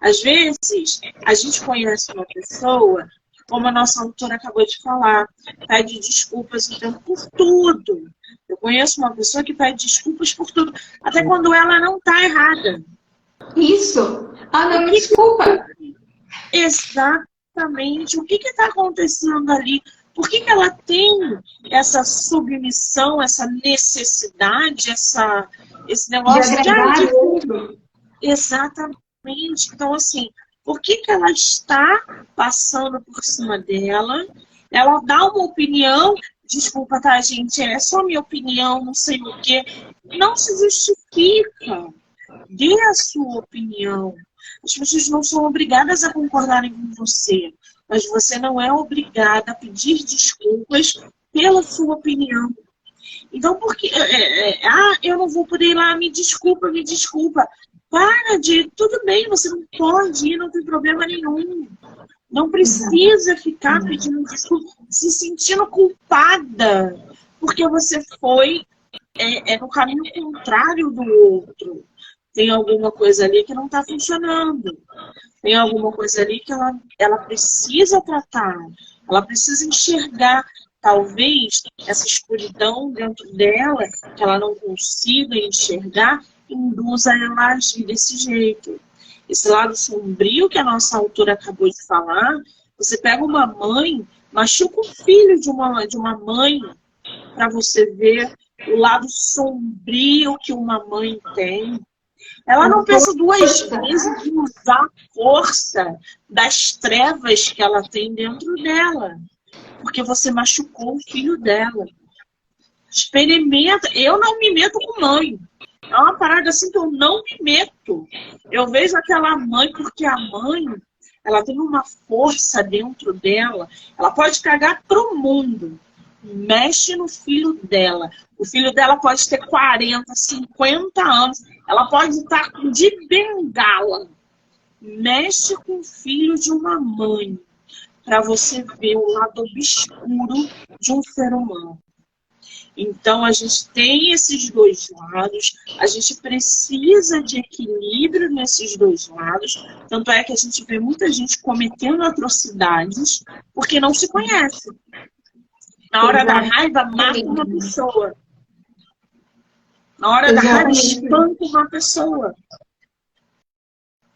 S1: Às vezes, a gente conhece uma pessoa, como a nossa autora acabou de falar, pede desculpas o tempo por tudo. Eu conheço uma pessoa que pede desculpas por tudo, até quando ela não está errada.
S2: Isso. Ah, não, me desculpa.
S1: Exatamente. O que está acontecendo ali? Por que ela tem essa submissão, essa necessidade, esse negócio
S2: de agradar o outro?
S1: Exatamente. Então, assim, por que ela está passando por cima dela? Ela dá uma opinião, desculpa, tá, gente? É só minha opinião, não sei o quê. Não se justifica. Dê a sua opinião. As pessoas não são obrigadas a concordarem com você, mas você não é obrigada a pedir desculpas pela sua opinião. Então, porque eu não vou poder ir lá, me desculpa, me desculpa. Para de... Tudo bem, você não pode ir, não tem problema nenhum. Não precisa ficar pedindo desculpa, se sentindo culpada, porque você foi no caminho contrário do outro. Tem alguma coisa ali que não está funcionando. Tem alguma coisa ali que ela precisa tratar. Ela precisa enxergar. Talvez essa escuridão dentro dela, que ela não consiga enxergar, induza ela a agir desse jeito. Esse lado sombrio que a nossa autora acabou de falar, você pega uma mãe Machuca o filho de uma mãe para você ver o lado sombrio que uma mãe tem. Ela não pensa duas vezes em usar a força das trevas que ela tem dentro dela, porque você machucou o filho dela. Experimenta. Eu não me meto com mãe. É uma parada assim que eu não me meto. Eu vejo aquela mãe, porque a mãe, ela tem uma força dentro dela. Ela pode cagar pro mundo. Mexe no filho dela. O filho dela pode ter 40, 50 anos. Ela pode estar de bengala. Mexe com o filho de uma mãe. Para você ver o lado obscuro de um ser humano. Então, a gente tem esses dois lados, a gente precisa de equilíbrio nesses dois lados, tanto é que a gente vê muita gente cometendo atrocidades porque não se conhece. Na hora da raiva, mata uma pessoa. Na hora da raiva, espanta uma pessoa.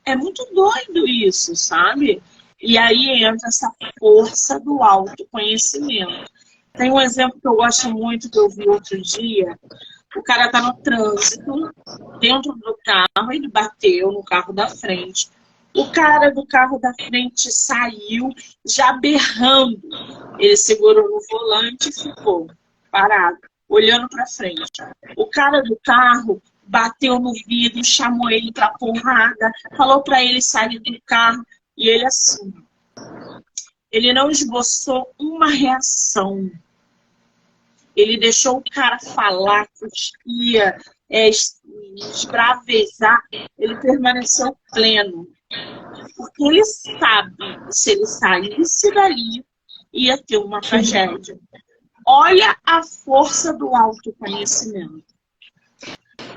S1: É muito doido isso, sabe? E aí entra essa força do autoconhecimento. Tem um exemplo que eu gosto muito, que eu vi outro dia. O cara tá no trânsito, dentro do carro, ele bateu no carro da frente. O cara do carro da frente saiu já berrando. Ele segurou no volante e ficou parado, olhando para frente. O cara do carro bateu no vidro, chamou ele para porrada, falou para ele sair do carro. E ele assim... Ele não esboçou uma reação. Ele deixou o cara falar, cuspia, esbravejar. Ele permaneceu pleno. Porque ele sabe que se ele saísse dali, ia ter uma tragédia. Olha a força do autoconhecimento.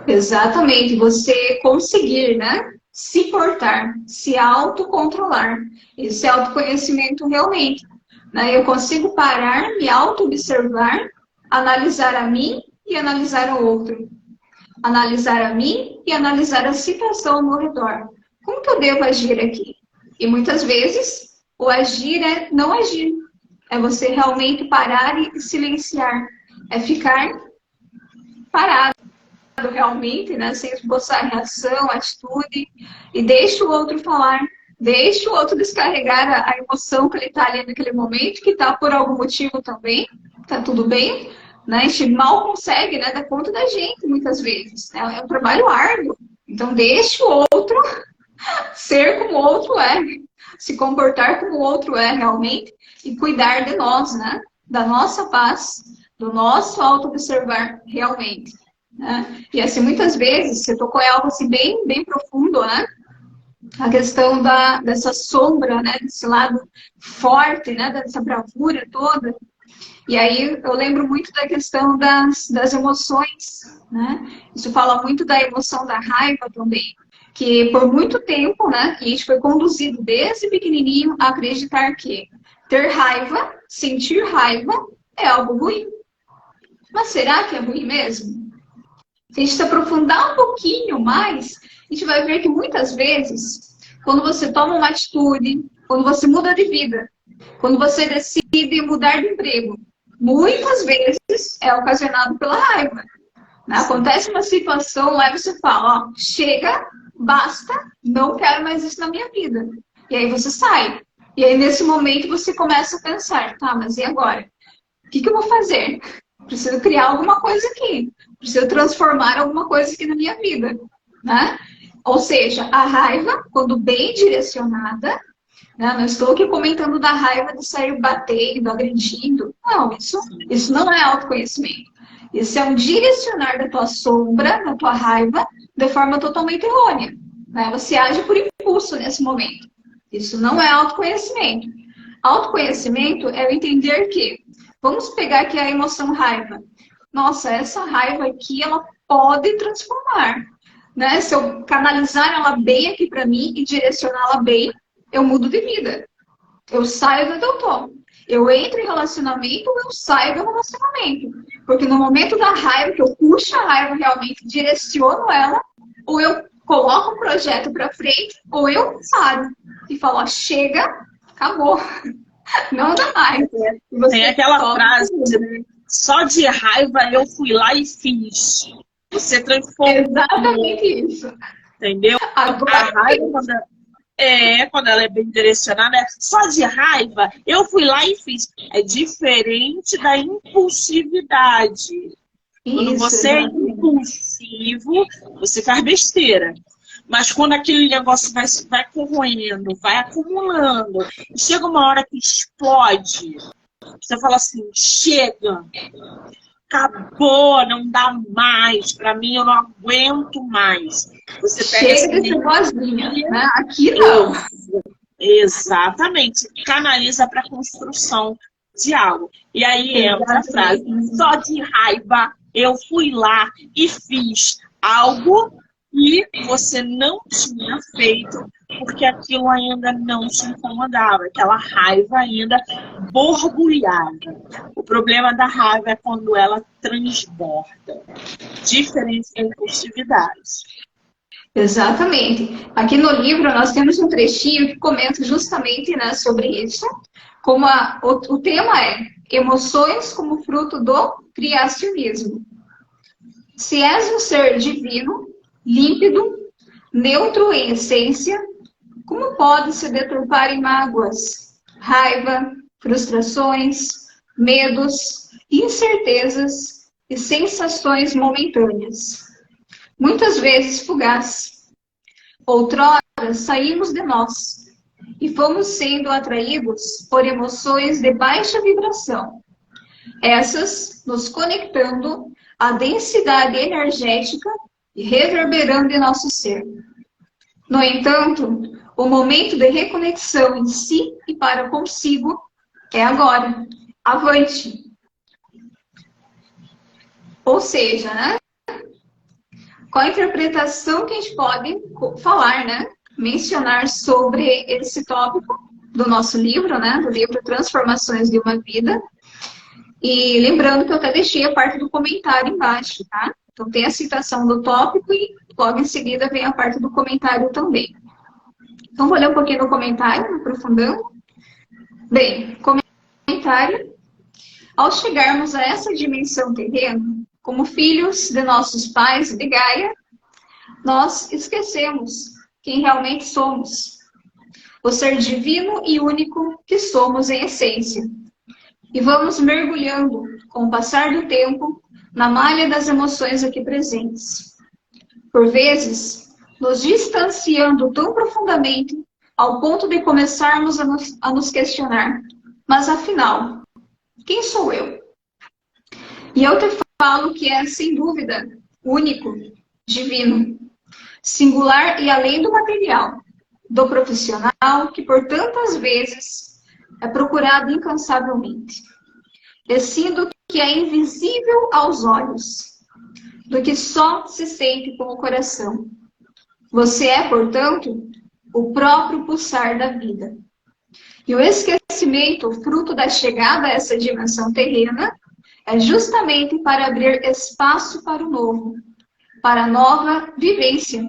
S2: Exatamente. Você conseguir, né? Se portar, se autocontrolar. Esse autoconhecimento realmente. Né? Eu consigo parar, me auto-observar, analisar a mim e analisar o outro. Analisar a mim e analisar a situação ao meu redor. Como que eu devo agir aqui? E muitas vezes, o agir é não agir. É você realmente parar e silenciar. É ficar parado. Realmente, né, sem esboçar reação, atitude, e deixa o outro falar, deixa o outro descarregar a emoção que ele está ali naquele momento, que está por algum motivo também, tá tudo bem, né, a gente mal consegue, né, dar conta da gente, muitas vezes, né, é um trabalho árduo, então deixa o outro ser como o outro é, se comportar como o outro é realmente, e cuidar de nós, né, da nossa paz, do nosso auto-observar realmente. Né? E assim, muitas vezes, você tocou em algo assim, bem, bem profundo, né? A questão dessa sombra, né? Desse lado forte, né? Dessa bravura toda. E aí eu lembro muito da questão das emoções, né? Isso fala muito da emoção da raiva também. Que por muito tempo, né? A gente foi conduzido desde pequenininho a acreditar que ter raiva, sentir raiva, é algo ruim. Mas será que é ruim mesmo? Se a gente se aprofundar um pouquinho mais, a gente vai ver que muitas vezes, quando você toma uma atitude, quando você muda de vida, quando você decide mudar de emprego, muitas vezes é ocasionado pela raiva. Né? Acontece uma situação lá e você fala, ó, chega, basta, não quero mais isso na minha vida. E aí você sai. E aí nesse momento você começa a pensar, tá, mas e agora? O que eu vou fazer? Preciso criar alguma coisa aqui. Preciso transformar alguma coisa aqui na minha vida, né? Ou seja, a raiva, quando bem direcionada, né? Não estou aqui comentando da raiva de sair batendo, agredindo. Não, isso não é autoconhecimento. Isso é um direcionar da tua sombra, da tua raiva, de forma totalmente errônea. Né? Você age por impulso nesse momento. Isso não é autoconhecimento. Autoconhecimento é o entender que, vamos pegar aqui a emoção raiva. Nossa, essa raiva aqui, ela pode transformar. Né? Se eu canalizar ela bem aqui para mim e direcioná-la bem, eu mudo de vida. Eu saio do que eu tô. Eu entro em relacionamento ou eu saio do relacionamento. Porque no momento da raiva, que eu puxo a raiva realmente, direciono ela, ou eu coloco um projeto para frente, ou eu paro e falo, ó, chega, acabou. Não dá mais.
S1: Tem aquela frase, né? Só de raiva eu fui lá e fiz. Você transformou.
S2: Exatamente isso.
S1: Entendeu?
S2: Agora,
S1: A raiva, quando ela é bem direcionada, só de raiva eu fui lá e fiz. É diferente da impulsividade. Quando você é impulsivo, você faz besteira. Mas quando aquele negócio vai corroendo, vai acumulando, e chega uma hora que explode, você fala assim, chega, acabou, não dá mais, pra mim eu não aguento mais. Você pega
S2: chega de ser boazinha, né? Aqui não.
S1: Exatamente, canaliza para construção de algo. E aí entra a frase, só de raiva eu fui lá e fiz algo que você não tinha feito porque aquilo ainda não te incomodava, aquela raiva ainda borbulhava. O problema da raiva é quando ela transborda, diferente da impulsividade.
S2: Exatamente. Aqui no livro nós temos um trechinho que comenta justamente, né, sobre isso. Como o tema é emoções como fruto do criacionismo. Se és um ser divino, límpido, neutro em essência, como pode se deturpar em mágoas, raiva, frustrações, medos, incertezas e sensações momentâneas? Muitas vezes fugaz. Outrora saímos de nós e fomos sendo atraídos por emoções de baixa vibração. Essas nos conectando à densidade energética e reverberando em nosso ser. No entanto, o momento de reconexão em si e para consigo é agora. Avante! Ou seja, né? Qual a interpretação que a gente pode falar, né? Mencionar sobre esse tópico do nosso livro, né? Do livro Transformações de uma Vida. E lembrando que eu até deixei a parte do comentário embaixo, tá? Então tem a citação do tópico e logo em seguida vem a parte do comentário também. Então vou ler um pouquinho do comentário, aprofundando. Bem, comentário. Ao chegarmos a essa dimensão terrena, como filhos de nossos pais e de Gaia, nós esquecemos quem realmente somos. O ser divino e único que somos em essência. E vamos mergulhando, com o passar do tempo, na malha das emoções aqui presentes. Por vezes, nos distanciando tão profundamente, ao ponto de começarmos a nos questionar. Mas afinal, quem sou eu? E eu te falo que é, sem dúvida, único, divino, singular e além do material, do profissional que por tantas vezes é procurado incansavelmente. E sim do que é invisível aos olhos, do que só se sente com o coração. Você é, portanto, o próprio pulsar da vida. E o esquecimento, fruto da chegada a essa dimensão terrena, é justamente para abrir espaço para o novo, para a nova vivência,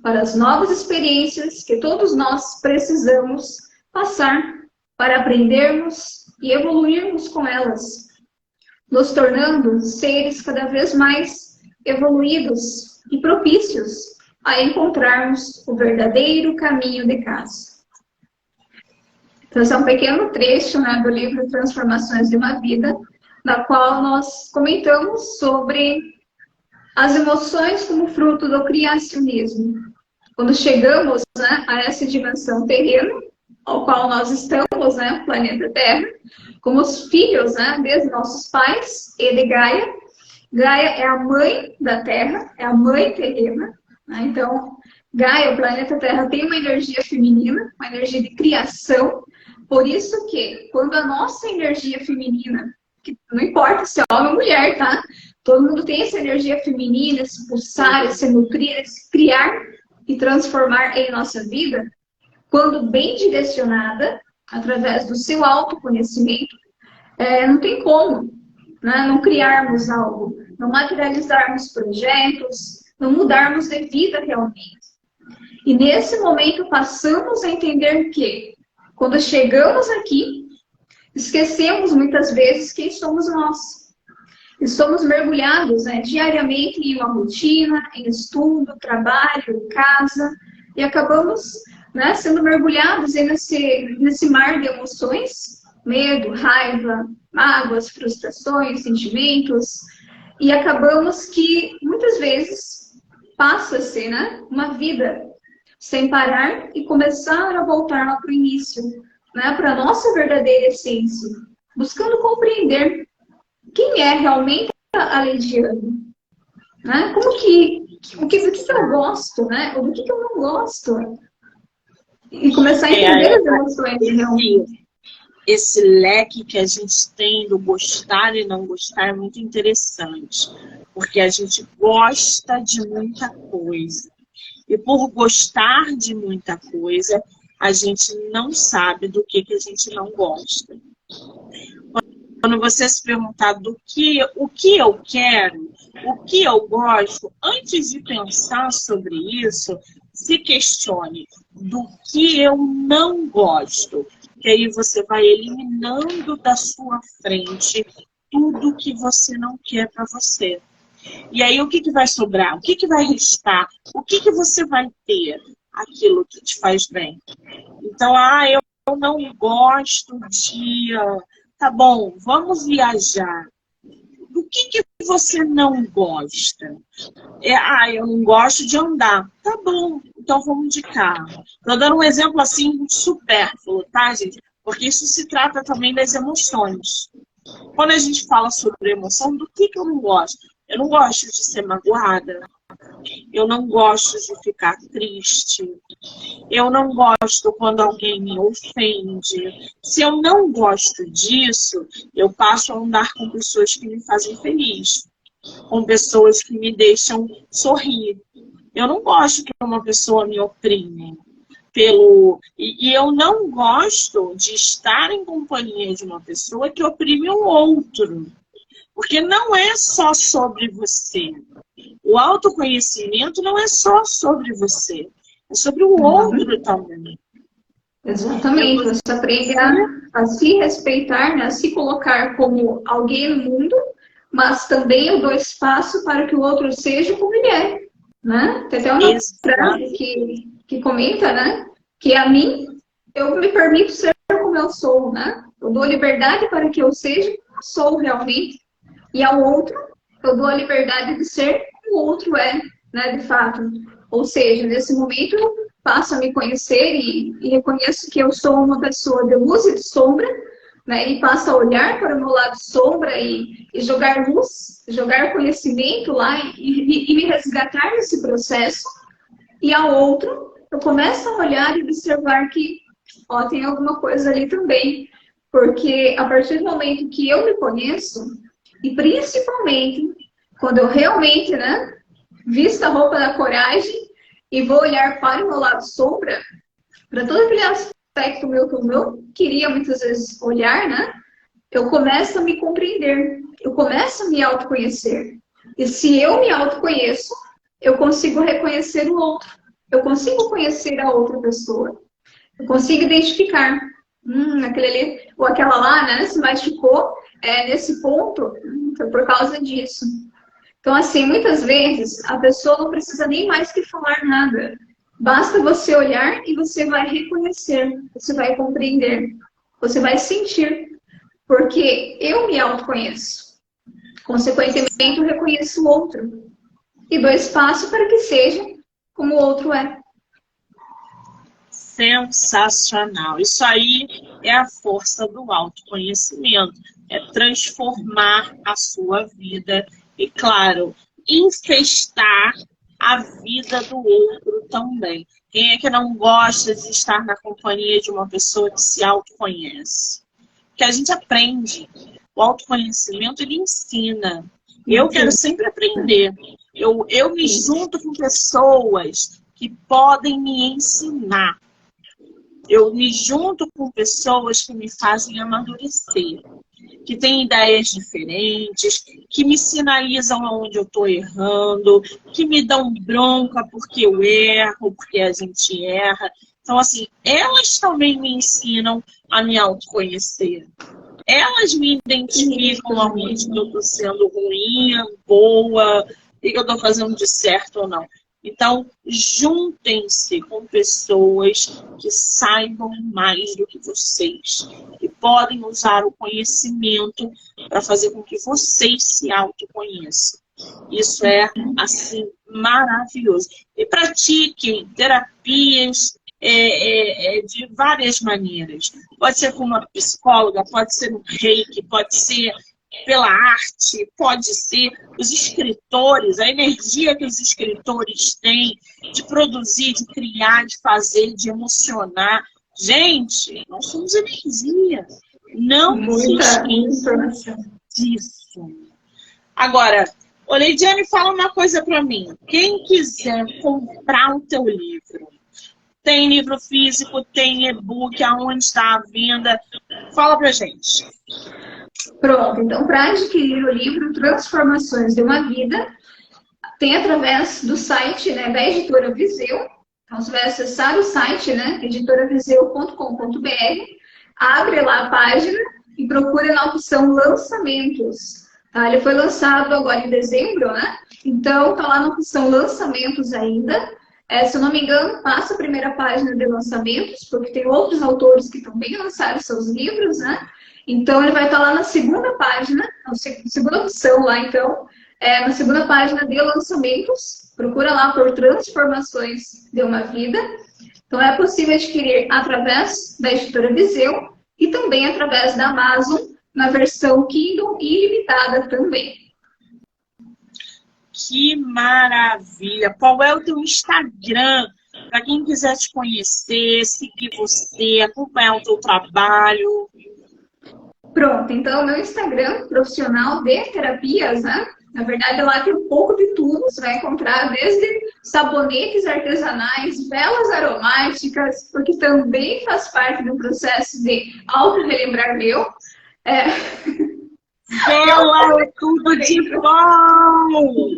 S2: para as novas experiências que todos nós precisamos passar para aprendermos e evoluirmos com elas, nos tornando seres cada vez mais evoluídos e propícios a encontrarmos o verdadeiro caminho de casa. Então, esse é um pequeno trecho, né, do livro Transformações de uma Vida, na qual nós comentamos sobre as emoções como fruto do criacionismo. Quando chegamos, né, a essa dimensão terrena, ao qual nós estamos, né, planeta Terra, como os filhos, né, desde nossos pais e de Gaia. Gaia é a mãe da Terra, é a mãe terrena. Né? Então, Gaia, o planeta Terra, tem uma energia feminina, uma energia de criação. Por isso que, quando a nossa energia feminina, que não importa se é homem ou mulher, tá? Todo mundo tem essa energia feminina, esse pulsar, esse nutrir, esse criar e transformar em nossa vida, quando bem direcionada, através do seu autoconhecimento, não tem como, né, não criarmos algo, não materializarmos projetos, não mudarmos de vida realmente. E nesse momento passamos a entender que, Quando chegamos aqui, esquecemos muitas vezes quem somos nós. Estamos mergulhados, né, diariamente em uma rotina, em estudo, trabalho, casa, e acabamos, né, sendo mergulhados aí nesse mar de emoções, medo, raiva, mágoas, frustrações, sentimentos, e acabamos que muitas vezes passa-se, né, uma vida sem parar e começar a voltar lá para o início, né, para a nossa verdadeira essência, buscando compreender quem é realmente a Leidiane, né? Como do que eu gosto, né? Ou do que eu não gosto. E começar a entender as emoções realmente.
S1: Esse leque que a gente tem do gostar e não gostar é muito interessante, porque a gente gosta de muita coisa. E por gostar de muita coisa, a gente não sabe do que a gente não gosta. Quando você se perguntar o que eu quero, o que eu gosto, antes de pensar sobre isso, se questione do que eu não gosto. Que aí você vai eliminando da sua frente tudo que você não quer para você. E aí o que vai sobrar? O que vai restar? O que você vai ter? Aquilo que te faz bem. Então, eu não gosto de... Tá bom, vamos viajar. Do que você não gosta? Eu não gosto de andar. Tá bom, então vamos de carro. Estou dando um exemplo assim supérfluo, tá, gente? Porque isso se trata também das emoções. Quando a gente fala sobre emoção, do que eu não gosto? Eu não gosto de ser magoada. Eu não gosto de ficar triste. Eu não gosto quando alguém me ofende. Se eu não gosto disso, eu passo a andar com pessoas que me fazem feliz. Com pessoas que me deixam sorrir. Eu não gosto que uma pessoa me oprime. E eu não gosto de estar em companhia de uma pessoa que oprime o outro. Porque não é só sobre você. O autoconhecimento não é só sobre você. É sobre o outro também.
S2: Exatamente. Você aprende a se respeitar, né? A se colocar como alguém no mundo, mas também eu dou espaço para que o outro seja como ele é. Né? Tem até uma frase que comenta, né? Que a mim, eu me permito ser como eu sou, né? Eu dou liberdade para que eu seja como eu sou realmente. E ao outro, eu dou a liberdade de ser como o outro é, né, de fato. Ou seja, nesse momento, eu passo a me conhecer e reconheço que eu sou uma pessoa de luz e de sombra, né, e passo a olhar para o meu lado sombra e jogar luz, jogar conhecimento lá e me resgatar nesse processo. E ao outro, eu começo a olhar e observar que tem alguma coisa ali também. Porque a partir do momento que eu me conheço, e principalmente quando eu realmente, né, visto a roupa da coragem e vou olhar para o meu lado sombra, para todo aquele aspecto meu que eu não queria muitas vezes olhar, né, eu começo a me compreender, eu começo a me autoconhecer. E se eu me autoconheço, eu consigo reconhecer o outro, eu consigo conhecer a outra pessoa, eu consigo identificar, aquele ali, ou aquela lá, né, se machucou, nesse ponto, foi por causa disso. Então, assim, muitas vezes a pessoa não precisa nem mais que falar nada. Basta você olhar e você vai reconhecer, você vai compreender, você vai sentir. Porque eu me autoconheço. Consequentemente, eu reconheço o outro. E dou espaço para que seja como o outro é.
S1: Sensacional. Isso aí é a força do autoconhecimento. É transformar a sua vida e, claro, infestar a vida do outro também. Quem é que não gosta de estar na companhia de uma pessoa que se autoconhece? Que a gente aprende. O autoconhecimento, ele ensina. Eu quero sempre aprender. Eu me junto com pessoas que podem me ensinar. Eu me junto com pessoas que me fazem amadurecer, que têm ideias diferentes, que me sinalizam onde eu estou errando, que me dão bronca porque eu erro, porque a gente erra. Então, assim, elas também me ensinam a me autoconhecer. Elas me identificam aonde eu estou sendo ruim, boa, o que eu estou fazendo de certo ou não. Então, juntem-se com pessoas que saibam mais do que vocês, que podem usar o conhecimento para fazer com que vocês se autoconheçam. Isso é, assim, maravilhoso. E pratiquem terapias de várias maneiras. Pode ser com uma psicóloga, pode ser no reiki, pode ser pela arte, pode ser os escritores, a energia que os escritores têm de produzir, de criar, de fazer, de emocionar. Gente, nós somos energia. Não se esqueçam disso. Agora, ô Leidiane, fala uma coisa para mim. Quem quiser comprar o teu livro, tem livro físico, tem e-book, aonde está a venda? Fala pra gente.
S2: Pronto, então para adquirir o livro Transformações de uma Vida, tem através do site, né, da Editora Viseu. Então você vai acessar o site, né, editoraviseu.com.br, abre lá a página e procura na opção lançamentos. Tá? Ele foi lançado agora em dezembro, né? Então tá lá na opção lançamentos ainda. Se eu não me engano, passa a primeira página de lançamentos, porque tem outros autores que também lançaram seus livros, né? Então, ele vai estar lá na segunda página, na segunda opção lá, então, na segunda página de lançamentos. Procura lá por Transformações de uma Vida. Então, é possível adquirir através da Editora Viseu e também através da Amazon, na versão Kindle ilimitada também.
S1: Que maravilha! Qual é o teu Instagram? Para quem quiser te conhecer, seguir você, acompanhar o teu trabalho.
S2: Pronto, então o meu Instagram profissional de terapias, né? Na verdade, lá tem um pouco de tudo. Você vai encontrar desde sabonetes artesanais, velas aromáticas, porque também faz parte do processo de auto-relembrar meu.
S1: Vela é tudo de bom!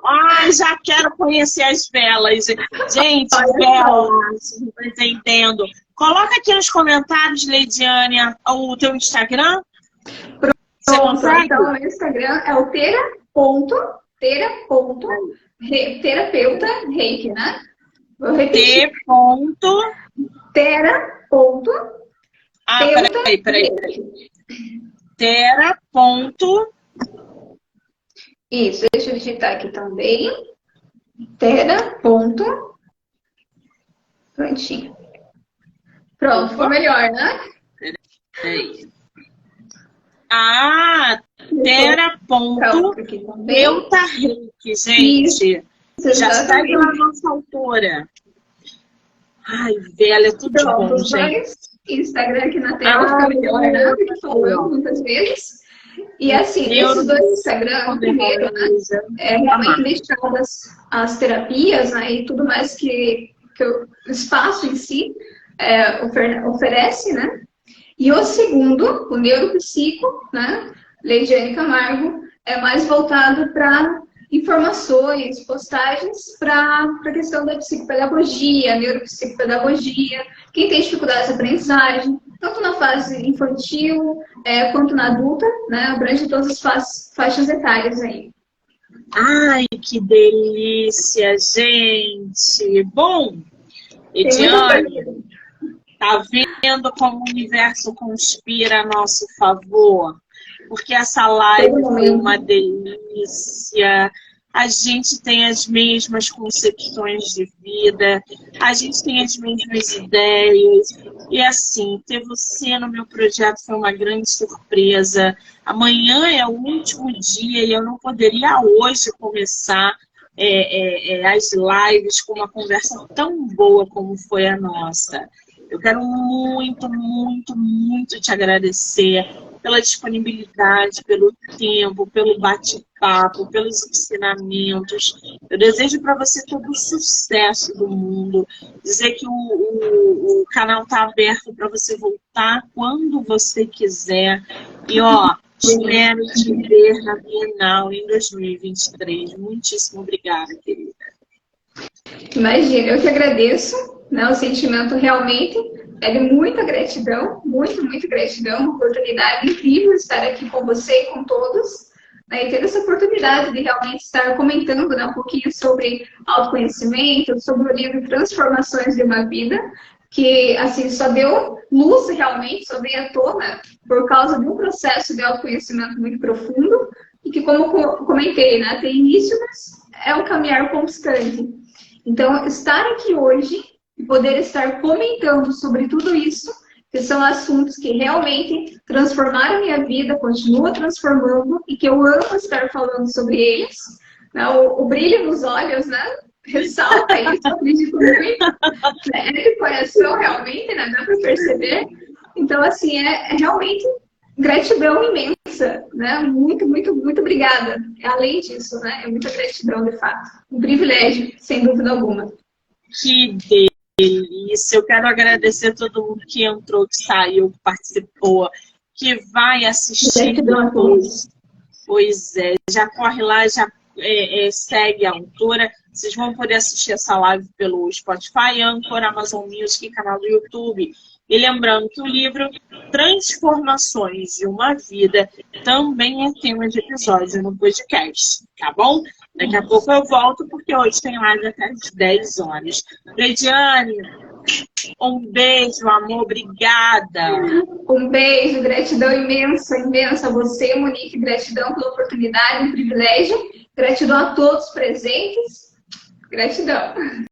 S1: Ai, já quero conhecer as velas. Gente, velas, não estou entendendo. Coloca aqui nos comentários, Leidiane, o teu Instagram.
S2: Pronto, então o meu Instagram é o terapeuta reiki, né? Vou repetir.
S1: Peraí. Tera.
S2: Isso, deixa eu digitar aqui também. Prontinho. Pronto, ficou melhor, né?
S1: Peraí. Tera.peuta reiki, gente.
S2: Isso,
S1: já segue lá a nossa autora. Ai, velha, é tudo
S2: pronto,
S1: bom, gente.
S2: Instagram aqui na tela fica melhor, né? Porque falando muitas vezes. E assim, esses dois Instagram, primeiro, né? Realmente deixando as terapias, né? E tudo mais que o espaço em si oferece, né? E o segundo, o Neuropsico, né? Leidiane Camargo, é mais voltado para informações, postagens para a questão da psicopedagogia, neuropsicopedagogia, quem tem dificuldades de aprendizagem, tanto na fase infantil quanto na adulta, né? Abrange todas as faixas etárias aí.
S1: Ai, que delícia, gente! Bom, Ediane, tá vendo como o universo conspira a nosso favor? Porque essa live foi uma delícia. A gente tem as mesmas concepções de vida, a gente tem as mesmas ideias. E assim, ter você no meu projeto foi uma grande surpresa. Amanhã é o último dia e eu não poderia hoje começar as lives com uma conversa tão boa como foi a nossa. Eu quero muito, muito, muito te agradecer pela disponibilidade, pelo tempo, pelo bate-papo, pelos ensinamentos. Eu desejo para você todo o sucesso do mundo. Dizer que o canal está aberto para você voltar quando você quiser. E, ó, espero te ver na Bienal em 2023. Muitíssimo obrigada, querida.
S2: Imagina, eu que agradeço. né? O sentimento realmente é de muita gratidão, muita gratidão, uma oportunidade incrível estar aqui com você e com todos, né? E ter essa oportunidade de realmente estar comentando, né, um pouquinho sobre autoconhecimento, sobre o livro Transformações de uma Vida, que assim só deu luz realmente, só veio à tona por causa de um processo de autoconhecimento muito profundo e que, como comentei, né, tem início, mas é um caminhar constante. Então, estar aqui hoje e poder estar comentando sobre tudo isso, que são assuntos que realmente transformaram a minha vida, continuam transformando e que eu amo estar falando sobre eles. Né? O brilho nos olhos, né? Ressalta isso, eu acredito muito. É de coração, realmente, né? Dá para perceber. Então, assim, é realmente gratidão imensa, né? Muito obrigada. Além disso, né? É muita gratidão, de fato. Um privilégio, sem dúvida alguma.
S1: Que delícia! Eu quero agradecer a todo mundo que entrou, que saiu, que participou, que vai assistir depois. Pois é, já corre lá, já segue a autora. Vocês vão poder assistir essa live pelo Spotify, Anchor, Amazon Music, canal do YouTube. E lembrando que o livro Transformações de uma Vida também é tema de episódio no podcast, tá bom? Daqui a pouco eu volto, porque hoje tem live até às 10 horas. Leidiane, um beijo, amor, obrigada.
S2: Um beijo, gratidão imensa a você, Monique, gratidão pela oportunidade, um privilégio. Gratidão a todos presentes. Gratidão.